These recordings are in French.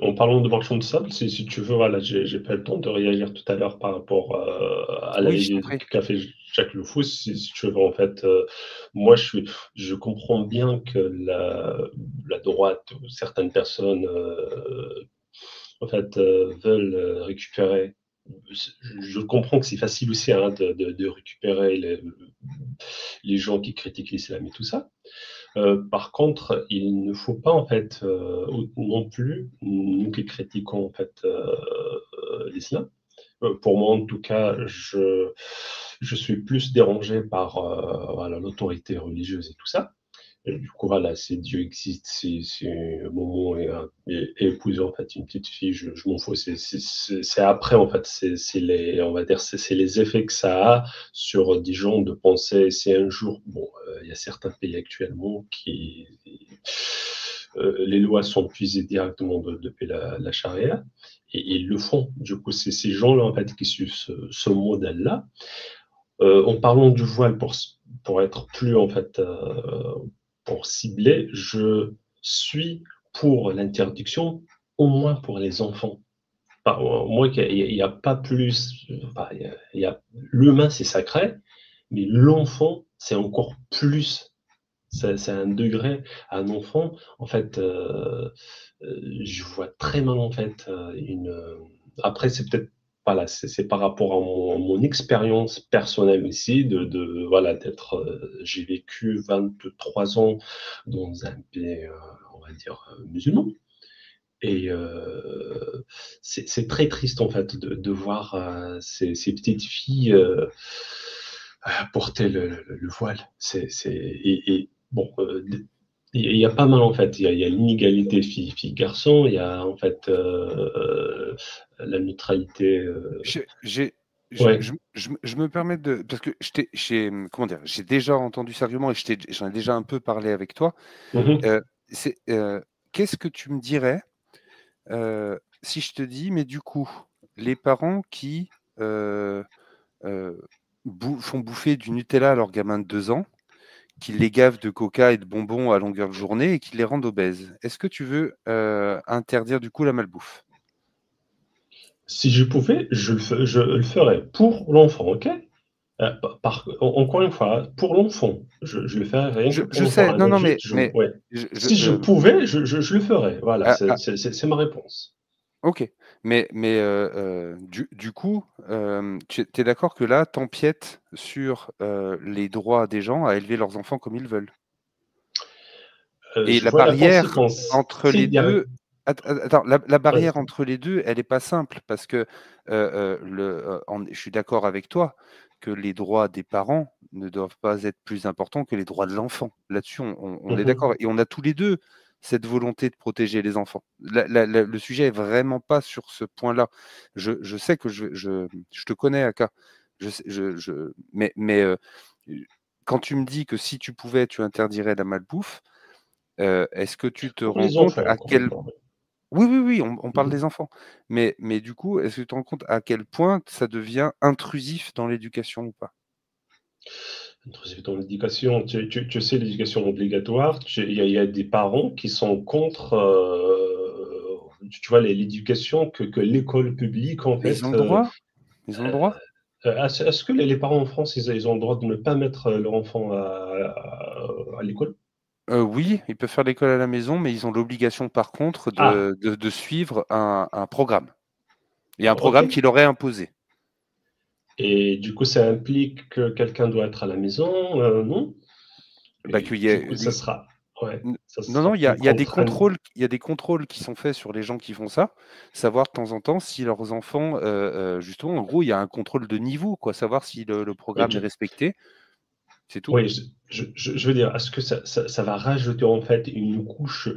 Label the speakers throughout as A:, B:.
A: En parlant de marchand de sable, si tu veux, voilà, j'ai pas le temps de réagir tout à l'heure par rapport, à
B: Oui, je t'en
A: l'avis
B: prie.
A: qu'a fait Jacques Le Fou. Si tu veux, en fait, moi, je comprends bien que la droite ou certaines personnes, en fait, veulent, récupérer. Je comprends que c'est facile aussi, hein, de récupérer les gens qui critiquent l'islam et tout ça. Par contre, il ne faut pas en fait, non plus, nous qui critiquons en fait, l'islam, pour moi en tout cas, je suis plus dérangé par, voilà, l'autorité religieuse et tout ça. Et du coup, voilà, si Dieu existe, si Momo est épousé en fait une petite fille, je m'en fous. C'est après en fait, c'est les, on va dire, c'est les effets que ça a sur des gens de penser si un jour, bon, il y a certains pays actuellement qui les lois sont puisées directement depuis la charia et ils le font. Du coup, c'est ces gens-là en fait qui suivent ce modèle-là. En parlant du voile, pour être plus en fait, pour cibler, je suis pour l'interdiction, au moins pour les enfants. Enfin, moi, il y a pas plus. Enfin, l'humain, c'est sacré, mais l'enfant, c'est encore plus. C'est un degré. Un enfant, en fait, je vois très mal en fait une. Après, c'est peut-être voilà, c'est par rapport à mon expérience personnelle aussi voilà d'être. J'ai vécu 23 ans dans un pays, on va dire musulman, et c'est très triste en fait de voir ces petites filles porter le voile. Et bon, il y a pas mal en fait. Il y a l'inégalité fille-garçon. Il y a en fait la neutralité.
B: J'ai,
A: Ouais.
B: je me permets de, parce que comment dire, j'ai déjà entendu cet argument et j'en ai déjà un peu parlé avec toi.
A: Mhm.
B: Euh, Qu'est-ce que tu me dirais si je te dis, mais du coup, les parents qui euh, euh, font bouffer du Nutella à leurs gamins de 2 ans, qui les gavent de coca et de bonbons à longueur de journée et qui les rendent obèses, est-ce que tu veux interdire du coup la malbouffe?
A: Si je pouvais, je le ferais pour l'enfant, ok? Encore une fois, pour l'enfant, je le ferais rien que pour
B: Je
A: l'enfant.
B: sais,
A: Un
B: non, non,
A: adulte,
B: mais
A: ouais.
B: je, je,
A: Si je
B: euh,
A: pouvais, je le ferais. Voilà,
B: ah, ah,
A: c'est ma réponse.
B: ok, mais du coup, tu es d'accord que là, t'empiètes sur les droits des gens à élever leurs enfants comme ils veulent. Et
A: Je
B: la
A: vois la
B: barrière
A: conséquence.
B: entre
A: Si,
B: les deux, attends, la barrière
A: vas-y.
B: entre les deux, elle n'est pas simple parce que je suis d'accord avec toi que les droits des parents ne doivent pas être plus importants que les droits de l'enfant. Là-dessus, on est d'accord.
A: Mhm.
B: Et on a tous les deux cette volonté de protéger les enfants. Le sujet est vraiment pas sur ce point-là. Je sais que je te connais, Aka. Mais quand tu me dis que si tu pouvais, tu interdirais la malbouffe, est-ce que tu te
A: Pour
B: rends
A: les
B: compte
A: enfants,
B: à
A: encore une
B: quel
A: fois. Ouais.
B: oui, oui, oui, on parle des
A: Mhm.
B: enfants. Mais du coup, est-ce que tu te rends compte à quel point ça devient intrusif dans l'éducation ou pas?
A: Dans l'éducation, tu sais, l'éducation obligatoire, il y a des parents qui sont contre, tu vois, l'éducation que l'école publique, en
B: Mais ils ont
A: fait.
B: le droit, ils ont le droit.
A: Est-ce que les parents en France, ils ont le droit de ne pas mettre leur enfant à l'école?
B: Oui, ils peuvent faire l'école à la maison, mais ils ont l'obligation par contre
A: Ah,
B: de suivre un programme. Il y a un
A: ok.
B: programme qui leur est imposé.
A: Et du coup, ça implique que quelqu'un doit être à la maison, non?
B: Bah,
A: Et
B: qu'il y
A: du
B: ait
A: coup, ça sera, ouais, ça
B: Non, non,
A: sera plus
B: il y a des
A: contraignant.
B: contrôles, il y a des contrôles qui sont faits sur les gens qui font ça, savoir de temps en temps si leurs enfants, justement, en gros, il y a un contrôle de niveau, quoi, savoir si le
A: Mais
B: programme est respecté, c'est tout.
A: oui, je veux dire, est-ce que ça va rajouter en fait une couche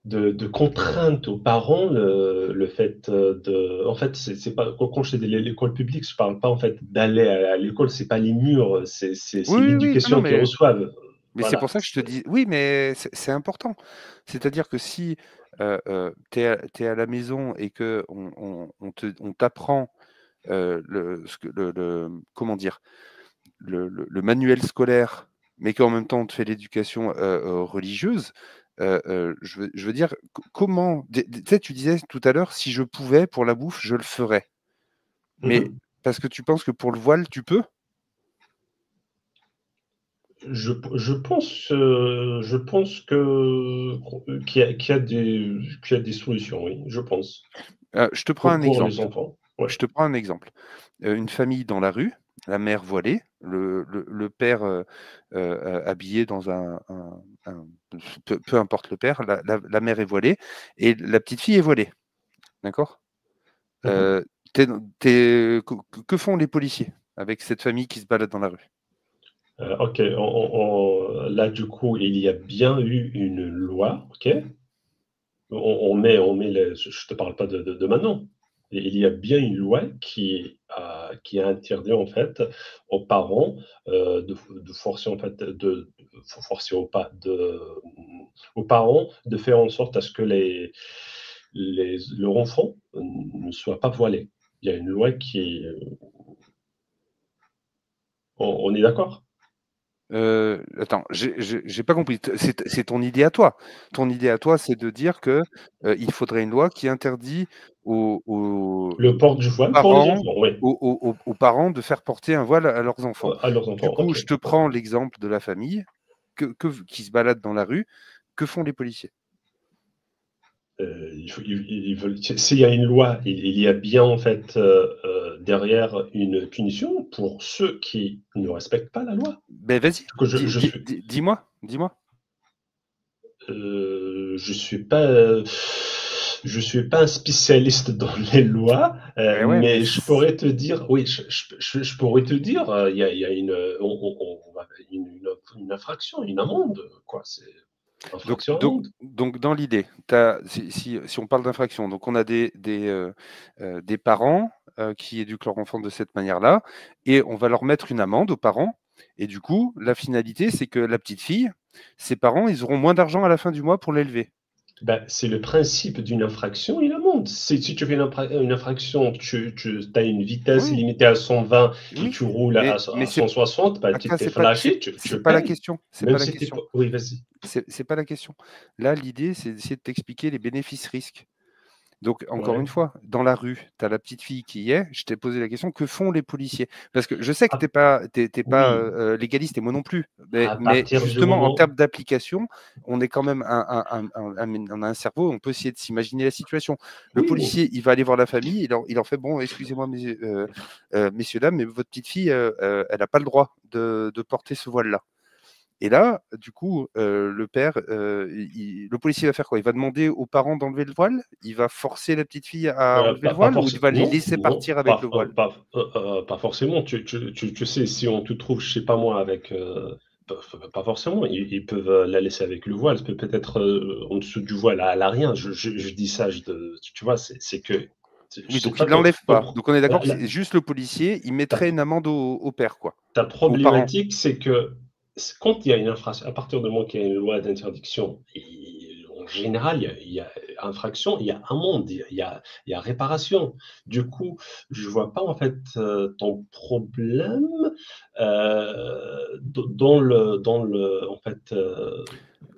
A: de contrainte aux parents, le fait en fait, c'est pas, quand je dis l'école publique, je parle pas en fait d'aller à l'école, c'est pas les murs, c'est
B: Oui, oui, oui, non, non,
A: l'éducation qu'ils reçoivent.
B: mais c'est
A: Voilà.
B: pour ça que je te dis, oui, mais c'est important. C'est-à-dire que si tu es, à la maison et que on t'apprend comment dire, le manuel scolaire, mais qu'en même temps on te fait l'éducation religieuse, je veux dire, comment... Tu sais, tu disais tout à l'heure, si je pouvais, pour la bouffe, je le ferais. Mais parce que tu penses que pour le voile, tu peux?
A: Je pense qu'il y a des solutions, oui, je pense.
B: Je te prends un
A: Pour les
B: exemple.
A: enfants, ouais.
B: Je te prends un exemple. Une famille dans la rue, la mère voilée, le père habillé dans peu importe le père, la mère est voilée et la petite fille est voilée. D'accord?
A: Mhm.
B: Que font les policiers avec cette famille qui se balade dans la rue?
A: Ok, là, du coup, il y a bien eu une loi, ok? Je ne te parle pas de maintenant. Et il y a bien une loi qui a interdit en fait aux parents de forcer en fait forcer aux parents de faire en sorte à ce que leur enfant ne soit pas voilé. Il y a une loi on est d'accord?
B: Attends, j'ai pas compris. C'est ton idée à toi. Ton idée à toi, c'est de dire que il faudrait une loi qui interdit
A: Le port du voile pour les
B: parents,
A: enfants, oui,
B: aux parents de faire porter un voile à leurs enfants.
A: à leurs
B: Du
A: enfants,
B: coup,
A: ok.
B: je te prends l'exemple de la famille qui se balade dans la rue. Que font les policiers?
A: Ils veulent, s'il y a une loi, il y a bien en fait derrière une punition pour ceux qui ne respectent pas la loi.
B: Ben vas-y,
A: Que je suis,
B: dis-moi.
A: je suis pas un spécialiste dans les lois,
B: Ben ouais, mais
A: mais je pourrais te dire, oui, je pourrais te dire, il y a une infraction, une amende, quoi. C'est
B: Donc,
A: infraction
B: donc,
A: amende.
B: donc dans l'idée, si on parle d'infraction, donc on a des parents qui éduquent leur enfant de cette manière-là, et on va leur mettre une amende aux parents. Et du coup, la finalité, c'est que la petite fille, ses parents, ils auront moins d'argent à la fin du mois pour l'élever.
A: Ben, c'est le principe d'une infraction et l'amende. Si tu fais une infraction, tu as une vitesse
B: Oui,
A: limitée à 120 et
B: oui,
A: tu roules
B: mais
A: à 160, ben, tu t'es flashé,
B: c'est
A: tu
B: pas la
A: payes.
B: question. C'est
A: Même
B: pas la
A: si t'es
B: question.
A: pas. Oui, vas-y.
B: C'est pas la question. Là, l'idée, c'est d'essayer de t'expliquer les bénéfices-risques. Donc, encore une
A: Ouais.
B: fois, dans la rue, tu as la petite fille qui y est. Je t'ai posé la question, que font les policiers? Parce que je sais que
A: Ah,
B: t'es pas
A: oui,
B: légaliste et moi non plus.
A: à
B: Mais
A: partir du
B: justement, en
A: moment.
B: termes d'application, on est quand même on a un cerveau, on peut essayer de s'imaginer la situation. Le
A: Oui, oui.
B: policier, il va aller voir la famille, il leur fait, bon, excusez-moi, messieurs, dames, mais votre petite fille, elle n'a pas le droit de porter ce voile-là. Et là, du coup, le père, le policier va faire quoi? Il va demander aux parents d'enlever le voile? Il va forcer la petite fille à enlever le
A: Pas
B: voile ou il
A: forcément.
B: va les
A: Non,
B: laisser
A: non,
B: partir avec le voile?
A: pas forcément. Tu sais, si on te trouve, je sais pas moi, avec. Pas forcément. Ils peuvent la laisser avec le voile. Peut-être en dessous du voile, elle a rien. Je dis ça, tu vois, c'est que. Je
B: Oui,
A: sais
B: donc
A: pas,
B: il l'enlève
A: ton
B: pas. Donc on est
A: la,
B: d'accord que
A: la-
B: c'est juste le policier, il
A: ta,
B: mettrait une amende au père, quoi,
A: ta
B: aux parents.
A: problématique, c'est que quand il y a une infraction, à partir du moment qu'il y a une loi d'interdiction, en général, il y a infraction, il y a amende, il y a réparation. Du coup, je ne vois pas en fait ton problème en fait,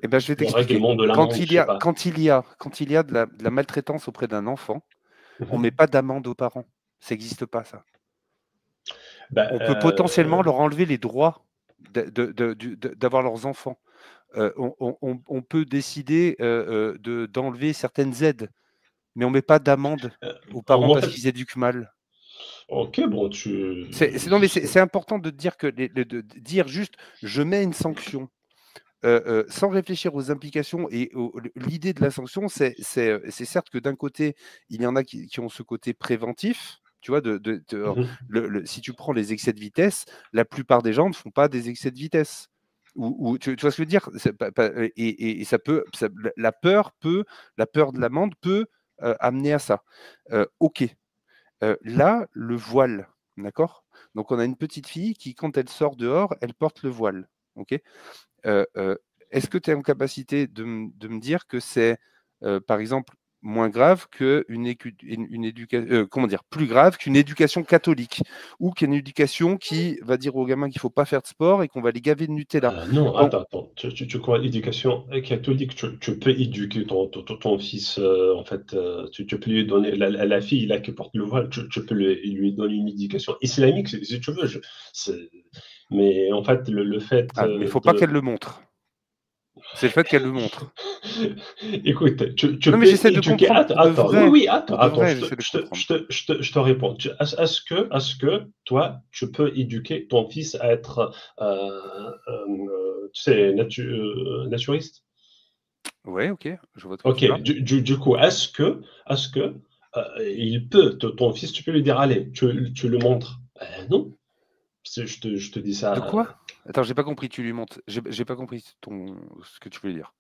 B: Eh ben, je vais
A: le
B: t'expliquer.
A: règlement de l'amende, je sais pas.
B: Quand il y a de la maltraitance auprès d'un enfant, on met
A: Mhm.
B: pas d'amende aux parents. Ça n'existe pas, ça.
A: Bah,
B: On peut potentiellement leur enlever les droits d'avoir leurs enfants. On peut décider d'enlever certaines aides, mais on met pas d'amende aux parents
A: en
B: parce
A: fait,
B: qu'ils éduquent mal.
A: ok, bon,
B: Non, mais c'est important de dire de dire juste je mets une sanction sans réfléchir aux implications et l'idée de la sanction, c'est certes que d'un côté, il y en a qui ont ce côté préventif. Tu vois,
A: Mhm.
B: si tu prends les excès de vitesse, la plupart des gens ne font pas des excès de vitesse. Tu vois ce que je veux dire? Et ça peut, la peur de l'amende peut amener à ça. Ok. Là, le voile, d'accord? Donc, on a une petite fille qui, quand elle sort dehors, elle porte le voile. Ok? Est-ce que tu es en capacité de me dire que c'est, par exemple, moins grave comment dire, plus grave qu'une éducation catholique ou qu'une éducation qui va dire aux gamins qu'il ne faut pas faire de sport et qu'on va les gaver de Nutella.
A: Non, attends. Tu crois l'éducation catholique, tu peux éduquer ton fils, en fait, tu peux lui donner, la fille là qui porte le voile, tu peux lui donner une éducation islamique si tu veux. Mais en fait, le fait
B: Ah, mais il ne faut pas qu'elle le montre. C'est le fait qu'elle le montre.
A: Écoute, tu
B: Non, mais
A: peux
B: j'essaie de
A: éduquer.
B: comprendre pour de
A: Oui,
B: vrai.
A: oui,
B: Pour de
A: attends,
B: vrai, j'essaie de comprendre.
A: je te réponds. Est-ce que toi, tu peux éduquer ton fils à être, tu sais, naturiste?
B: Ouais, ok, je vois de quoi tu
A: Ok,
B: parles.
A: du coup, est-ce que il peut, ton fils, tu peux lui dire, allez, tu le montres? Ben non, je te dis
B: De
A: ça.
B: quoi? Attends, j'ai pas compris, tu lui montres. J'ai pas compris ce que tu voulais dire.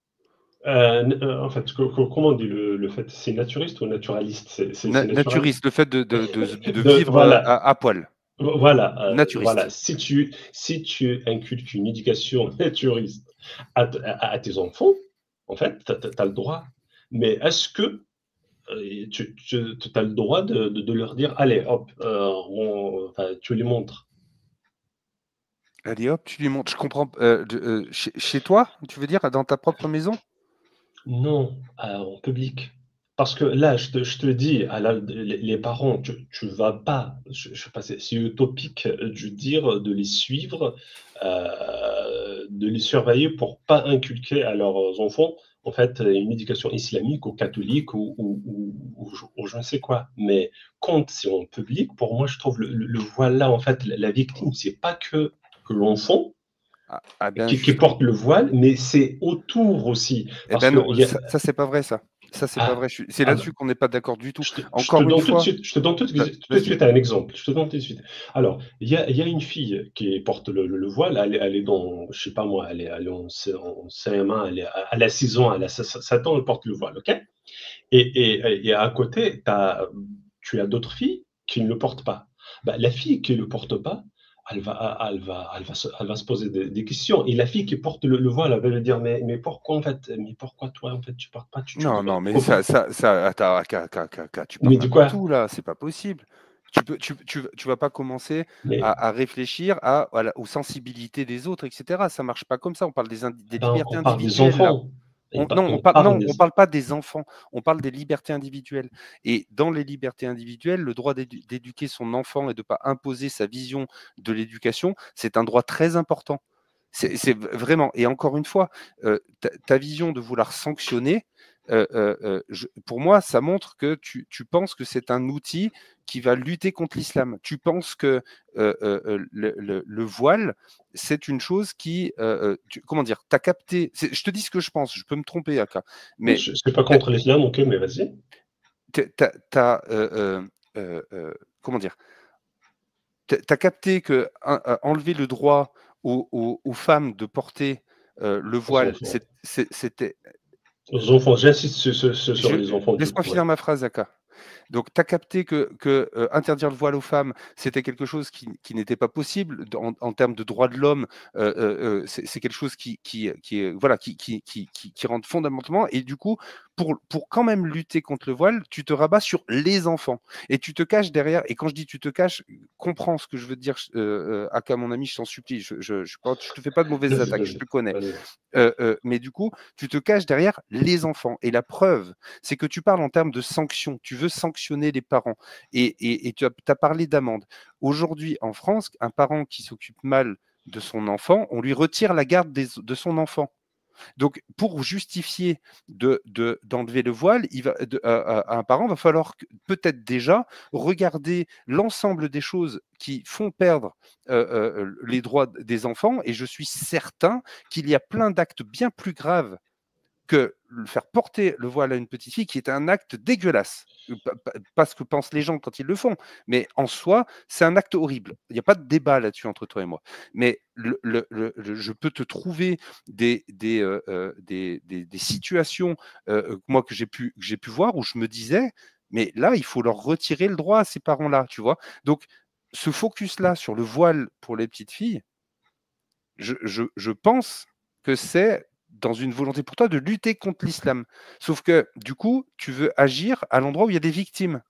A: En fait, comment on dit le fait? C'est naturiste ou naturaliste? C'est naturaliste?
B: Naturiste, le fait de vivre
A: Voilà.
B: à poil.
A: Voilà.
B: Naturiste.
A: Si tu inculques une éducation naturiste à tes enfants, en fait, tu as le droit. Mais est-ce que tu as le droit de leur dire, allez, hop, enfin, tu les montres?
B: Allez hop, tu lui montres. Je comprends. Chez toi, tu veux dire, dans ta propre maison?
A: Non, en public. Parce que là, je te dis, les parents, tu vas pas, je sais pas, c'est utopique de dire de les suivre, de les surveiller pour pas inculquer à leurs enfants, en fait, une éducation islamique ou catholique ou je ne sais quoi. Mais quand c'est en public, pour moi, je trouve le voile là, en fait, la victime, c'est pas que l'enfant
B: Ah ben
A: qui
B: justement.
A: porte le voile, mais c'est autour aussi.
B: Eh
A: Parce
B: ben
A: que
B: non,
A: il y a,
B: ça c'est pas vrai ça. Ça c'est pas
A: ah,
B: vrai. C'est
A: ah bah,
B: là-dessus qu'on n'est pas d'accord du tout.
A: je te
B: Encore une
A: donne tout de
B: fois,
A: suite, je te donne tout de
B: vas-y.
A: suite un exemple. Je te donne tout de suite. Alors, il y a une fille qui porte le voile, elle est dans, je sais pas moi, elle est en CM1, elle a 6 ans, elle a 7 ans, elle porte le voile, ok? Et à côté, tu as d'autres filles qui ne le portent pas. Bah, la fille qui ne le porte pas, elle va se poser des questions. Et la fille qui porte le voile, elle va lui dire, mais pourquoi en fait, mais pourquoi toi en fait tu portes pas,
B: Non, non, mais
A: pourquoi?
B: attends, tu pars
A: Mais de
B: n'importe
A: quoi?
B: où là, c'est pas possible. Tu vas pas commencer
A: Mais
B: à réfléchir aux sensibilités des autres, etc. Ça marche pas comme ça. On parle des
A: ben,
B: libertés
A: on parle des
B: individuelles là.
A: enfants.
B: Non,
A: On parle des.
B: on parle pas des enfants, on parle des libertés individuelles. Et dans les libertés individuelles, le droit d'éduquer son enfant et de ne pas imposer sa vision de l'éducation, c'est un droit très important. C'est vraiment, et encore une fois, ta vision de vouloir sanctionner, pour moi, ça montre que tu penses que c'est un outil qui va lutter contre l'islam. Tu penses que le voile, c'est une chose qui, comment dire, tu as capté, je te dis ce que je pense, je peux me tromper, Aka,
A: Je
B: mais
A: ne suis pas contre l'islam, ok, mais vas-y.
B: tu as, comment dire, tu as capté que enlever le droit aux femmes de porter le
A: Aux
B: voile,
A: enfants.
B: c'était.
A: Aux enfants, j'insiste sur les enfants du
B: Laisse-moi
A: coup. Ouais.
B: finir ma phrase, Aka. Donc, tu as capté que interdire le voile aux femmes, c'était quelque chose qui n'était pas possible en termes de droits de l'homme. C'est quelque chose voilà, qui rentre fondamentalement. Et du coup, pour quand même lutter contre le voile, tu te rabats sur les enfants. Et tu te caches derrière. Et quand je dis tu te caches, comprends ce que je veux dire, Aka, mon ami, je t'en supplie. Je te fais pas de mauvaises
A: Vas-y,
B: attaques, je
A: vas-y,
B: te connais.
A: vas-y.
B: Mais du coup, tu te caches derrière les enfants. Et la preuve, c'est que tu parles en termes de sanctions. Tu veux sanctionner les parents. Et tu as parlé d'amende. Aujourd'hui, en France, un parent qui s'occupe mal de son enfant, on lui retire la garde de son enfant. Donc, pour justifier d'enlever le voile, à un parent, il va falloir peut-être déjà regarder l'ensemble des choses qui font perdre les droits des enfants. Et je suis certain qu'il y a plein d'actes bien plus graves que faire porter le voile à une petite fille, qui est un acte dégueulasse. Pas ce que pensent les gens quand ils le font, mais en soi, c'est un acte horrible. Il n'y a pas de débat là-dessus entre toi et moi. Mais je peux te trouver des situations, moi, que j'ai pu voir où je me disais, mais là, il faut leur retirer le droit à ces parents-là, tu vois. Donc, ce focus-là sur le voile pour les petites filles, je pense que c'est dans une volonté pour toi de lutter contre l'islam. Sauf que, du coup, tu veux agir à l'endroit où il y a des victimes.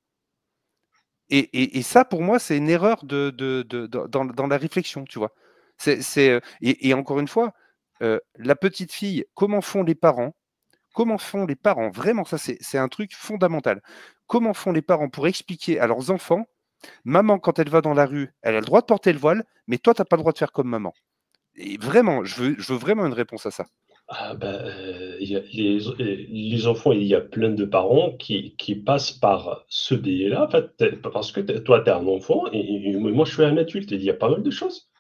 B: Et ça, pour moi, c'est une erreur dans la réflexion, tu vois. Et encore une fois, la petite fille, comment font les parents? Comment font les parents? Vraiment, ça, c'est un truc fondamental. Comment font les parents pour expliquer à leurs enfants, maman, quand elle va dans la rue, elle a le droit de porter le voile, mais toi, tu n'as pas le droit de faire comme maman. Et vraiment, je veux vraiment une réponse à ça.
A: Ah ben, il y a les enfants, il y a plein de parents qui passent par ce biais-là, en fait, parce que toi, tu es un enfant et moi, je suis un adulte. Il y a pas mal de choses.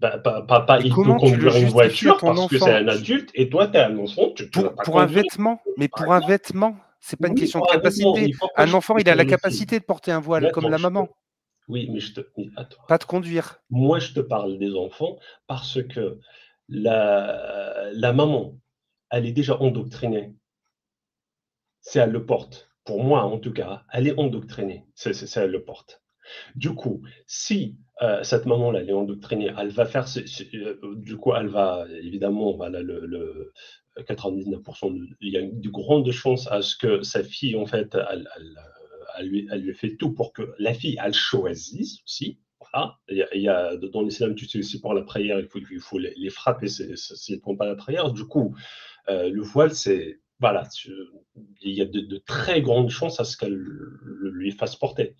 A: Ben, papa,
B: Mais
A: il peut
B: comment tu le
A: conduire une
B: justifies à
A: voiture
B: ton
A: parce que c'est
B: enfant?
A: un adulte et toi, tu es un enfant, tu ne vas pas
B: Pour un
A: conduire.
B: vêtement, mais
A: Par
B: pour un
A: exemple.
B: vêtement, c'est pas une
A: Oui,
B: question de
A: pour un vêtement,
B: capacité.
A: il faut que
B: Un
A: je
B: enfant, il a
A: pour
B: la
A: les filles.
B: capacité de porter un voile, comme
A: Maintenant,
B: la maman,
A: oui, mais attends.
B: pas de conduire.
A: Moi, je te parle des enfants parce que la maman, elle est déjà endoctrinée. Si elle le porte, pour moi en tout cas, elle est endoctrinée, si elle le porte. Du coup, si cette maman-là, elle est endoctrinée, elle va faire, du coup, elle va, évidemment, voilà, 99%, il y a de grandes chances à ce que sa fille, en fait, elle lui fait tout pour que la fille, elle choisisse aussi. Voilà. Dans l'islam, tu sais aussi pour la prière, il faut les frapper s'ils ne font pas la prière. Du coup, le voile, c'est voilà, il y a de très grandes chances à ce qu'elle lui fasse porter.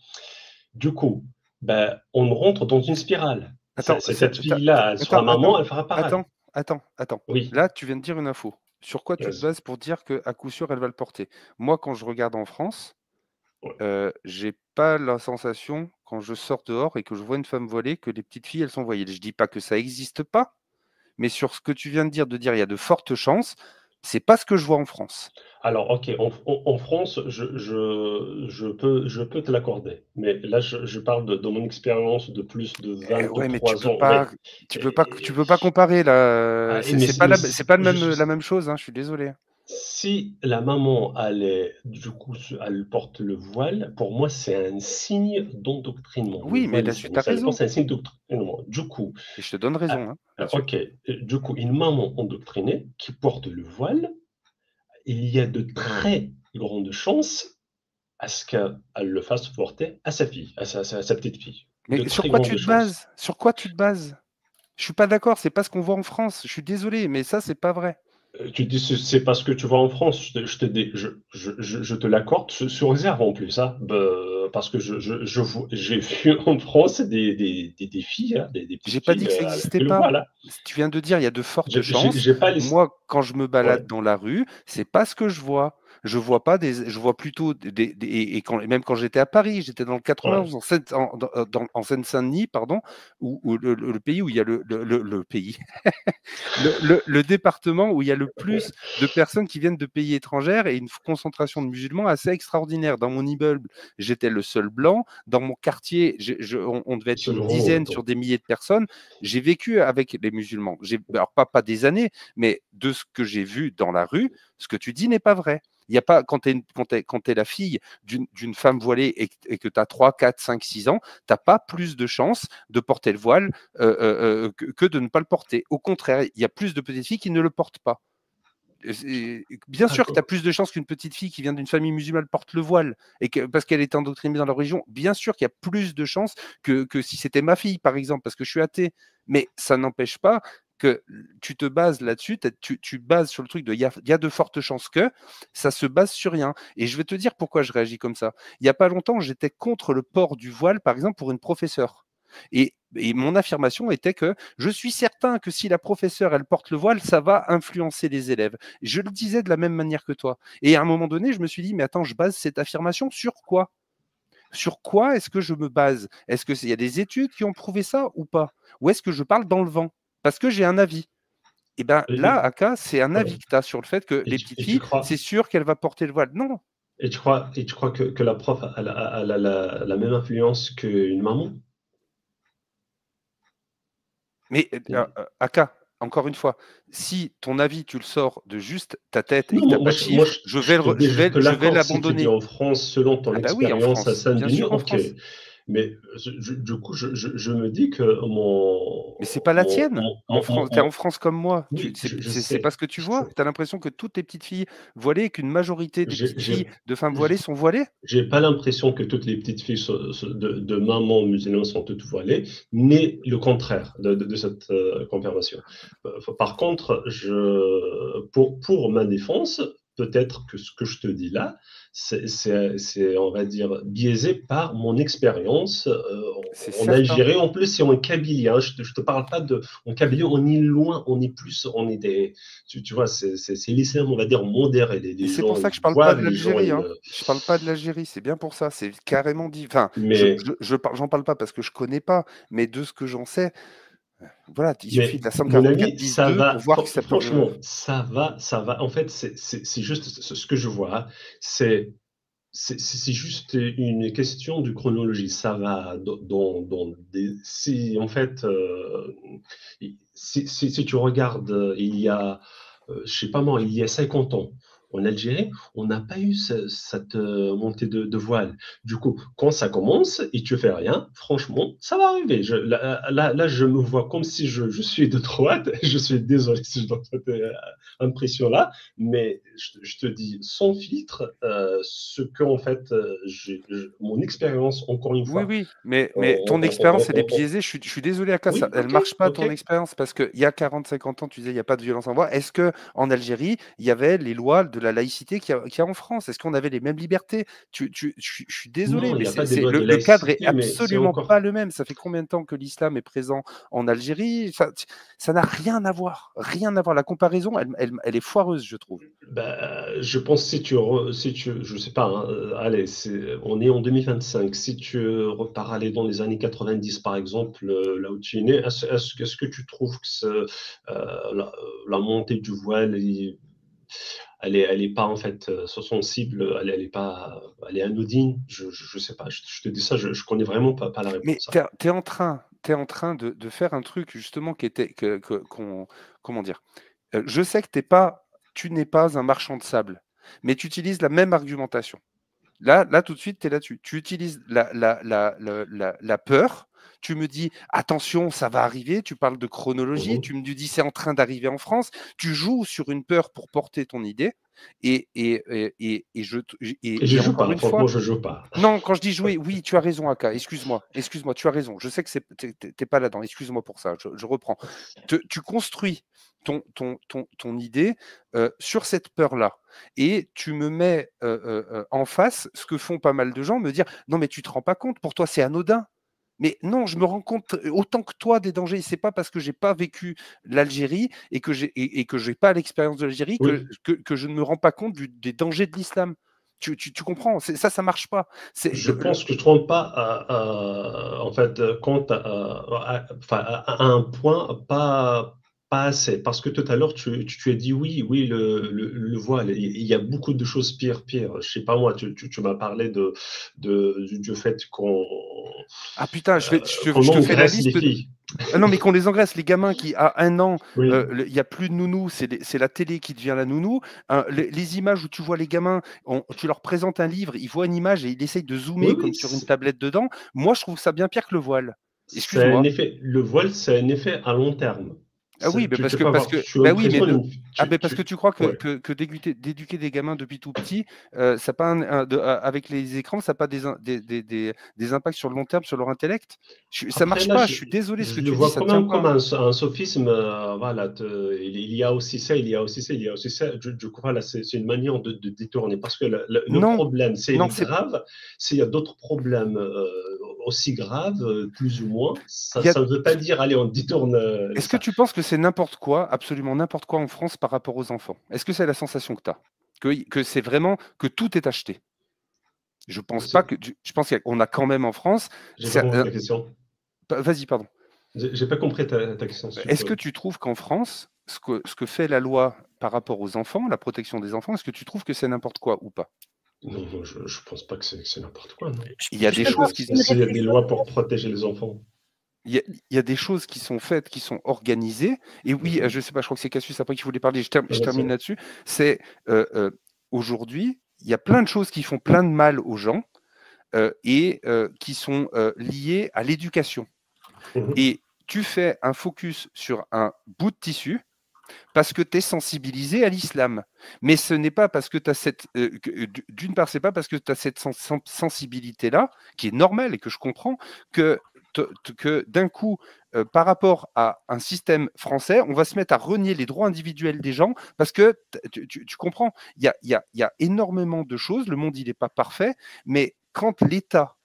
A: Du coup, ben, on rentre dans une spirale.
B: Attends,
A: Cette fille-là, elle sera maman, elle fera pareil.
B: attends.
A: Oui,
B: Là, tu viens de dire une info. Sur quoi tu te
A: vas-y.
B: bases pour dire qu'à coup sûr, elle va le porter? Moi, quand je regarde en France,
A: Ouais.
B: j'ai pas la sensation, quand je sors dehors et que je vois une femme voilée, que les petites filles, elles sont voilées. Je dis pas que ça existe pas, mais sur ce que tu viens de dire il y a de fortes chances, c'est pas ce que je vois en France.
A: Alors, ok, en France, je peux te l'accorder. Mais là, je parle de mon expérience de plus de
B: Ouais, mais
A: 23 ans. Ouais.
B: tu peux pas comparer là.
A: Ah,
B: C'est pas c'est pas la même chose, hein, je suis désolé.
A: si la maman, elle est, du coup, elle porte le voile, pour moi, c'est un signe d'endoctrinement. Le
B: Oui, mais
A: voile,
B: là-dessus, tu as
A: ça le porte,
B: raison.
A: c'est un signe d'endoctrinement. Du coup,
B: Et je te donne
A: ah,
B: raison, hein, là-dessus.
A: ok, du coup, une maman endoctrinée qui porte le voile, il y a de très grandes chances à ce qu'elle le fasse porter à sa fille, à sa petite fille. De
B: Mais sur
A: très
B: quoi tu
A: grandes
B: te
A: chances.
B: bases? Sur quoi tu te bases? Je suis pas d'accord, c'est pas ce qu'on voit en France. Je suis désolé, mais ça, c'est pas vrai.
A: Tu dis c'est parce que tu vas en France, je te l'accorde sous réserve en plus, hein. Parce que j'ai vu en France des filles, hein, des
B: J'ai
A: petites
B: pas dit
A: filles
B: que ça
A: avec
B: existait
A: le
B: pas.
A: voile, hein.
B: Tu viens de dire, il y a de fortes chances.
A: J'ai pas les.
B: Moi, quand je me
A: Ouais,
B: balade dans la rue, c'est pas ce que je vois. Je vois pas je vois plutôt et même quand j'étais à Paris, j'étais dans le
A: ouais.
B: 91, en Seine-Saint-Denis, pardon, où le pays où il y a le pays, le département où il y a le plus de personnes qui viennent de pays étrangers et une concentration de musulmans assez extraordinaire. Dans mon immeuble, j'étais le seul blanc. Dans mon quartier, on devait être
A: C'est
B: une
A: vraiment
B: dizaine sur des milliers de personnes. J'ai vécu avec les musulmans. Alors pas des années, mais de ce que j'ai vu dans la rue, ce que tu dis n'est pas vrai. Il y a pas, quand tu es la fille d'une femme voilée et que tu as 3, 4, 5, 6 ans, tu n'as pas plus de chances de porter le voile que de ne pas le porter. Au contraire, il y a plus de petites filles qui ne le portent pas. Bien sûr que tu as
A: Attends,
B: plus de chances qu'une petite fille qui vient d'une famille musulmane porte le voile, parce qu'elle est endoctrinée dans la religion. Bien sûr qu'il y a plus de chances que si c'était ma fille, par exemple, parce que je suis athée. Mais ça n'empêche pas que tu te bases là-dessus, tu bases sur le truc de il y a de fortes chances que ça se base sur rien. Et je vais te dire pourquoi je réagis comme ça. Il n'y a pas longtemps, j'étais contre le port du voile, par exemple, pour une professeure. Et mon affirmation était que je suis certain que si la professeure, elle porte le voile, ça va influencer les élèves. Je le disais de la même manière que toi. Et à un moment donné, je me suis dit, mais attends, je base cette affirmation sur quoi? Sur quoi est-ce que je me base? Est-ce qu'il y a des études qui ont prouvé ça ou pas? Ou est-ce que je parle dans le vent? Parce que j'ai un avis. Et bien là,
A: et,
B: Aka, c'est un
A: ouais.
B: avis que tu as sur le fait que
A: Et
B: les
A: tu,
B: petites
A: et tu
B: filles,
A: crois,
B: c'est sûr qu'elles vont porter le voile. Non.
A: et tu crois que la prof a la même influence qu'une maman?
B: Mais Aka, encore une fois, si ton avis, tu le sors de juste ta tête et que
A: Non,
B: tu n'as
A: moi,
B: pas de
A: je
B: chiffres,
A: je te dis, je te
B: je vais
A: l'accorde si tu dis
B: l'abandonner.
A: en France, selon ton
B: Ah bah oui, en
A: expérience à
B: France, bien
A: Saint-Denis,
B: sûr en
A: ok.
B: France.
A: Mais du coup, je me dis que
B: Mais c'est pas la tienne. En France, tu es en
A: mon-
B: France comme moi.
A: oui, je
B: C'est pas
A: sais,
B: ce que tu
A: je
B: vois.
A: sais.
B: Tu as l'impression que toutes les petites filles voilées et qu'une majorité des
A: J'ai
B: petites filles
A: j'ai-
B: de femmes voilées sont voilées.
A: j'ai pas l'impression que toutes les petites filles de mamans musulmanes sont toutes voilées, mais le contraire de cette confirmation. Par contre, pour ma défense, peut-être que ce que je te dis là, on va dire, biaisé par mon expérience
B: C'est
A: en
B: certain.
A: Algérie. En plus, c'est en Kabylie. Hein. Je te parle pas de. En Kabylie, on est loin, on est plus. On est des. Tu vois, c'est l'islam, on va dire, modéré.
B: Et
A: Les
B: c'est pour
A: gens,
B: ça
A: ils
B: que je parle pas de
A: boivent, les gens,
B: l'Algérie,
A: ils.
B: hein. Je parle pas de l'Algérie, c'est bien pour ça. C'est carrément dit. Enfin,
A: Mais
B: j'en parle pas parce que je connais pas, mais de ce que j'en sais, voilà, il suffit de
A: Mais
B: la
A: mon
B: 144
A: ami,
B: bis
A: ça
B: 2 pour
A: va,
B: voir que ça peut.
A: franchement, ça va, ça va. En fait, c'est juste ce que je vois, hein. C'est c'est juste une question de chronologie. Ça va dans des. Si, en fait, si tu regardes, il y a, je sais pas moi, il y a 50 ans, en Algérie, on n'a pas eu cette montée de voile. Du coup, quand ça commence et tu fais rien, franchement, ça va arriver. Là, je me vois comme si je suis de droite. Je suis désolé si je donne cette impression-là, mais je te dis sans filtre, ce que en fait, mon expérience, encore une
B: Oui,
A: fois,
B: oui, mais ton expérience, elle est
A: on-
B: biaisée. Je suis désolé, Aka,
A: oui,
B: elle
A: ok,
B: marche pas
A: ok.
B: ton expérience parce qu'il y a 40-50 ans, tu disais il n'y a pas de violence en voix. Est-ce que en Algérie, il y avait les lois de la laïcité qu'il y a en France? Est-ce qu'on avait les mêmes libertés? Je suis désolé,
A: Non, il
B: mais
A: n'y a pas de loi de
B: le cadre est
A: laïcité, mais c'est
B: absolument
A: encore.
B: pas le même. Ça fait combien de temps que l'islam est présent en Algérie? Ça n'a rien à voir. Rien à voir. La comparaison, elle est foireuse, je trouve.
A: Bah, je pense je sais pas, hein, allez, on est en 2025. Si tu repars aller dans les années 90, par exemple, là où tu es né, est-ce que tu trouves que la montée du voile, elle est pas en fait sensible, elle est pas, elle est anodine? Je sais pas. Je te dis ça, je connais vraiment pas la
B: Mais
A: réponse, hein.
B: tu es en train de faire un truc justement qui était comment dire? Je sais que tu n'es pas un marchand de sable, mais tu utilises la même argumentation. Là, tout de suite, tu es là-dessus. Tu utilises la peur. Tu me dis, attention, ça va arriver. Tu parles de chronologie.
A: Mhm.
B: Tu me dis, c'est en train d'arriver en France. Tu joues sur une peur pour porter ton idée.
A: Et je
B: Et
A: joue
B: encore
A: pas,
B: une fois,
A: franchement, je joue pas.
B: non, quand je dis jouer, oui, tu as raison, Aka. Excuse-moi, tu as raison. Je sais que t'es pas là-dedans. Excuse-moi pour ça. Je reprends. Tu construis ton idée sur cette peur-là. Et tu me mets en face ce que font pas mal de gens, me dire non, mais tu te rends pas compte, pour toi, c'est anodin. Mais non, je me rends compte autant que toi des dangers. C'est pas parce que j'ai pas vécu l'Algérie et que j'ai pas l'expérience de l'Algérie
A: Oui.
B: que je ne me rends pas compte des dangers de l'islam. Tu comprends? Ça marche pas. C'est
A: Je pense que tu ne te rends pas, en fait, compte enfin, à un point, pas assez. Parce que tout à l'heure, tu as dit oui, oui, le voile. Il y a beaucoup de choses pires. Je sais pas moi, tu m'as parlé du fait
B: Ah putain, je
A: qu'on
B: te fais la
A: engraisse les
B: liste.
A: filles.
B: Ah non, mais qu'on les engraisse, les gamins qui, à 1 an,
A: Oui,
B: il n'y a plus de nounou, c'est la télé qui devient la nounou. Hein, les images où tu vois les gamins, tu leur présentes un livre, ils voient une image et ils essayent de
A: oui,
B: zoomer
A: oui.
B: comme sur une tablette dedans. Moi, je trouve ça bien pire que le voile.
A: C'est un
B: Excuse-moi.
A: effet, le voile, c'est un effet à long terme.
B: Ah oui, mais
A: Tu
B: parce que,
A: peux
B: parce
A: avoir,
B: que,
A: tu as
B: bah oui,
A: l'impression,
B: parce que tu crois
A: ouais.
B: que d'éduquer des gamins depuis tout petit, ça pas avec les écrans, ça n'a pas des impacts sur le long terme sur leur intellect. Ça
A: Après,
B: marche
A: là,
B: pas. Je suis désolé, ce que
A: je le
B: tu dis,
A: vois
B: ça
A: quand
B: tient
A: même
B: pas.
A: comme un sophisme. Voilà, il y a aussi ça, il y a aussi ça, il y a aussi ça. Je crois là, c'est une manière de détourner. Parce que le
B: Non,
A: problème, c'est il
B: non,
A: est grave. S'il y a d'autres problèmes aussi graves, plus ou moins,
B: il y a
A: ça ne veut pas dire, allez, on détourne
B: Est-ce que
A: ça.
B: tu penses que c'est n'importe quoi, absolument n'importe quoi en France par rapport aux enfants? Est-ce que c'est la sensation que tu as? Que c'est vraiment que tout est acheté? Je pense pas que je pense qu'on a quand même en France,
A: J'ai pas compris ta question.
B: vas-y, pardon.
A: J'ai pas compris ta question, si tu
B: Est-ce que
A: peux.
B: tu trouves qu'en France, ce que fait la loi par rapport aux enfants, la protection des enfants, est-ce que tu trouves que c'est n'importe quoi ou pas?
A: Non, non, je pense pas que c'est n'importe quoi, non.
B: Il y a des
C: Je peux
B: choses
C: lancer
B: qui
C: une
A: S'il y a des
C: réflexion
A: lois pour
C: là-dessus.
A: protéger les enfants.
B: il y a des choses qui sont faites, qui sont organisées. Et oui,
A: Mhm.
B: je sais pas, je crois que c'est Cassius après qui voulait parler. Je termine
A: Vas-y.
B: là-dessus. C'est aujourd'hui, il y a plein de choses qui font plein de mal aux gens. et qui sont liées à l'éducation.
A: Mhm.
B: Et tu fais un focus sur un bout de tissu parce que tu es sensibilisé à l'islam. Mais ce n'est pas parce que tu as cette. D'une part, c'est pas parce que tu as cette sensibilité-là, qui est normale et que je comprends, que d'un coup, par rapport à un système français, on va se mettre à renier les droits individuels des gens parce que tu comprends, il y a énormément de choses. Le monde, il n'est pas parfait, mais quand l'État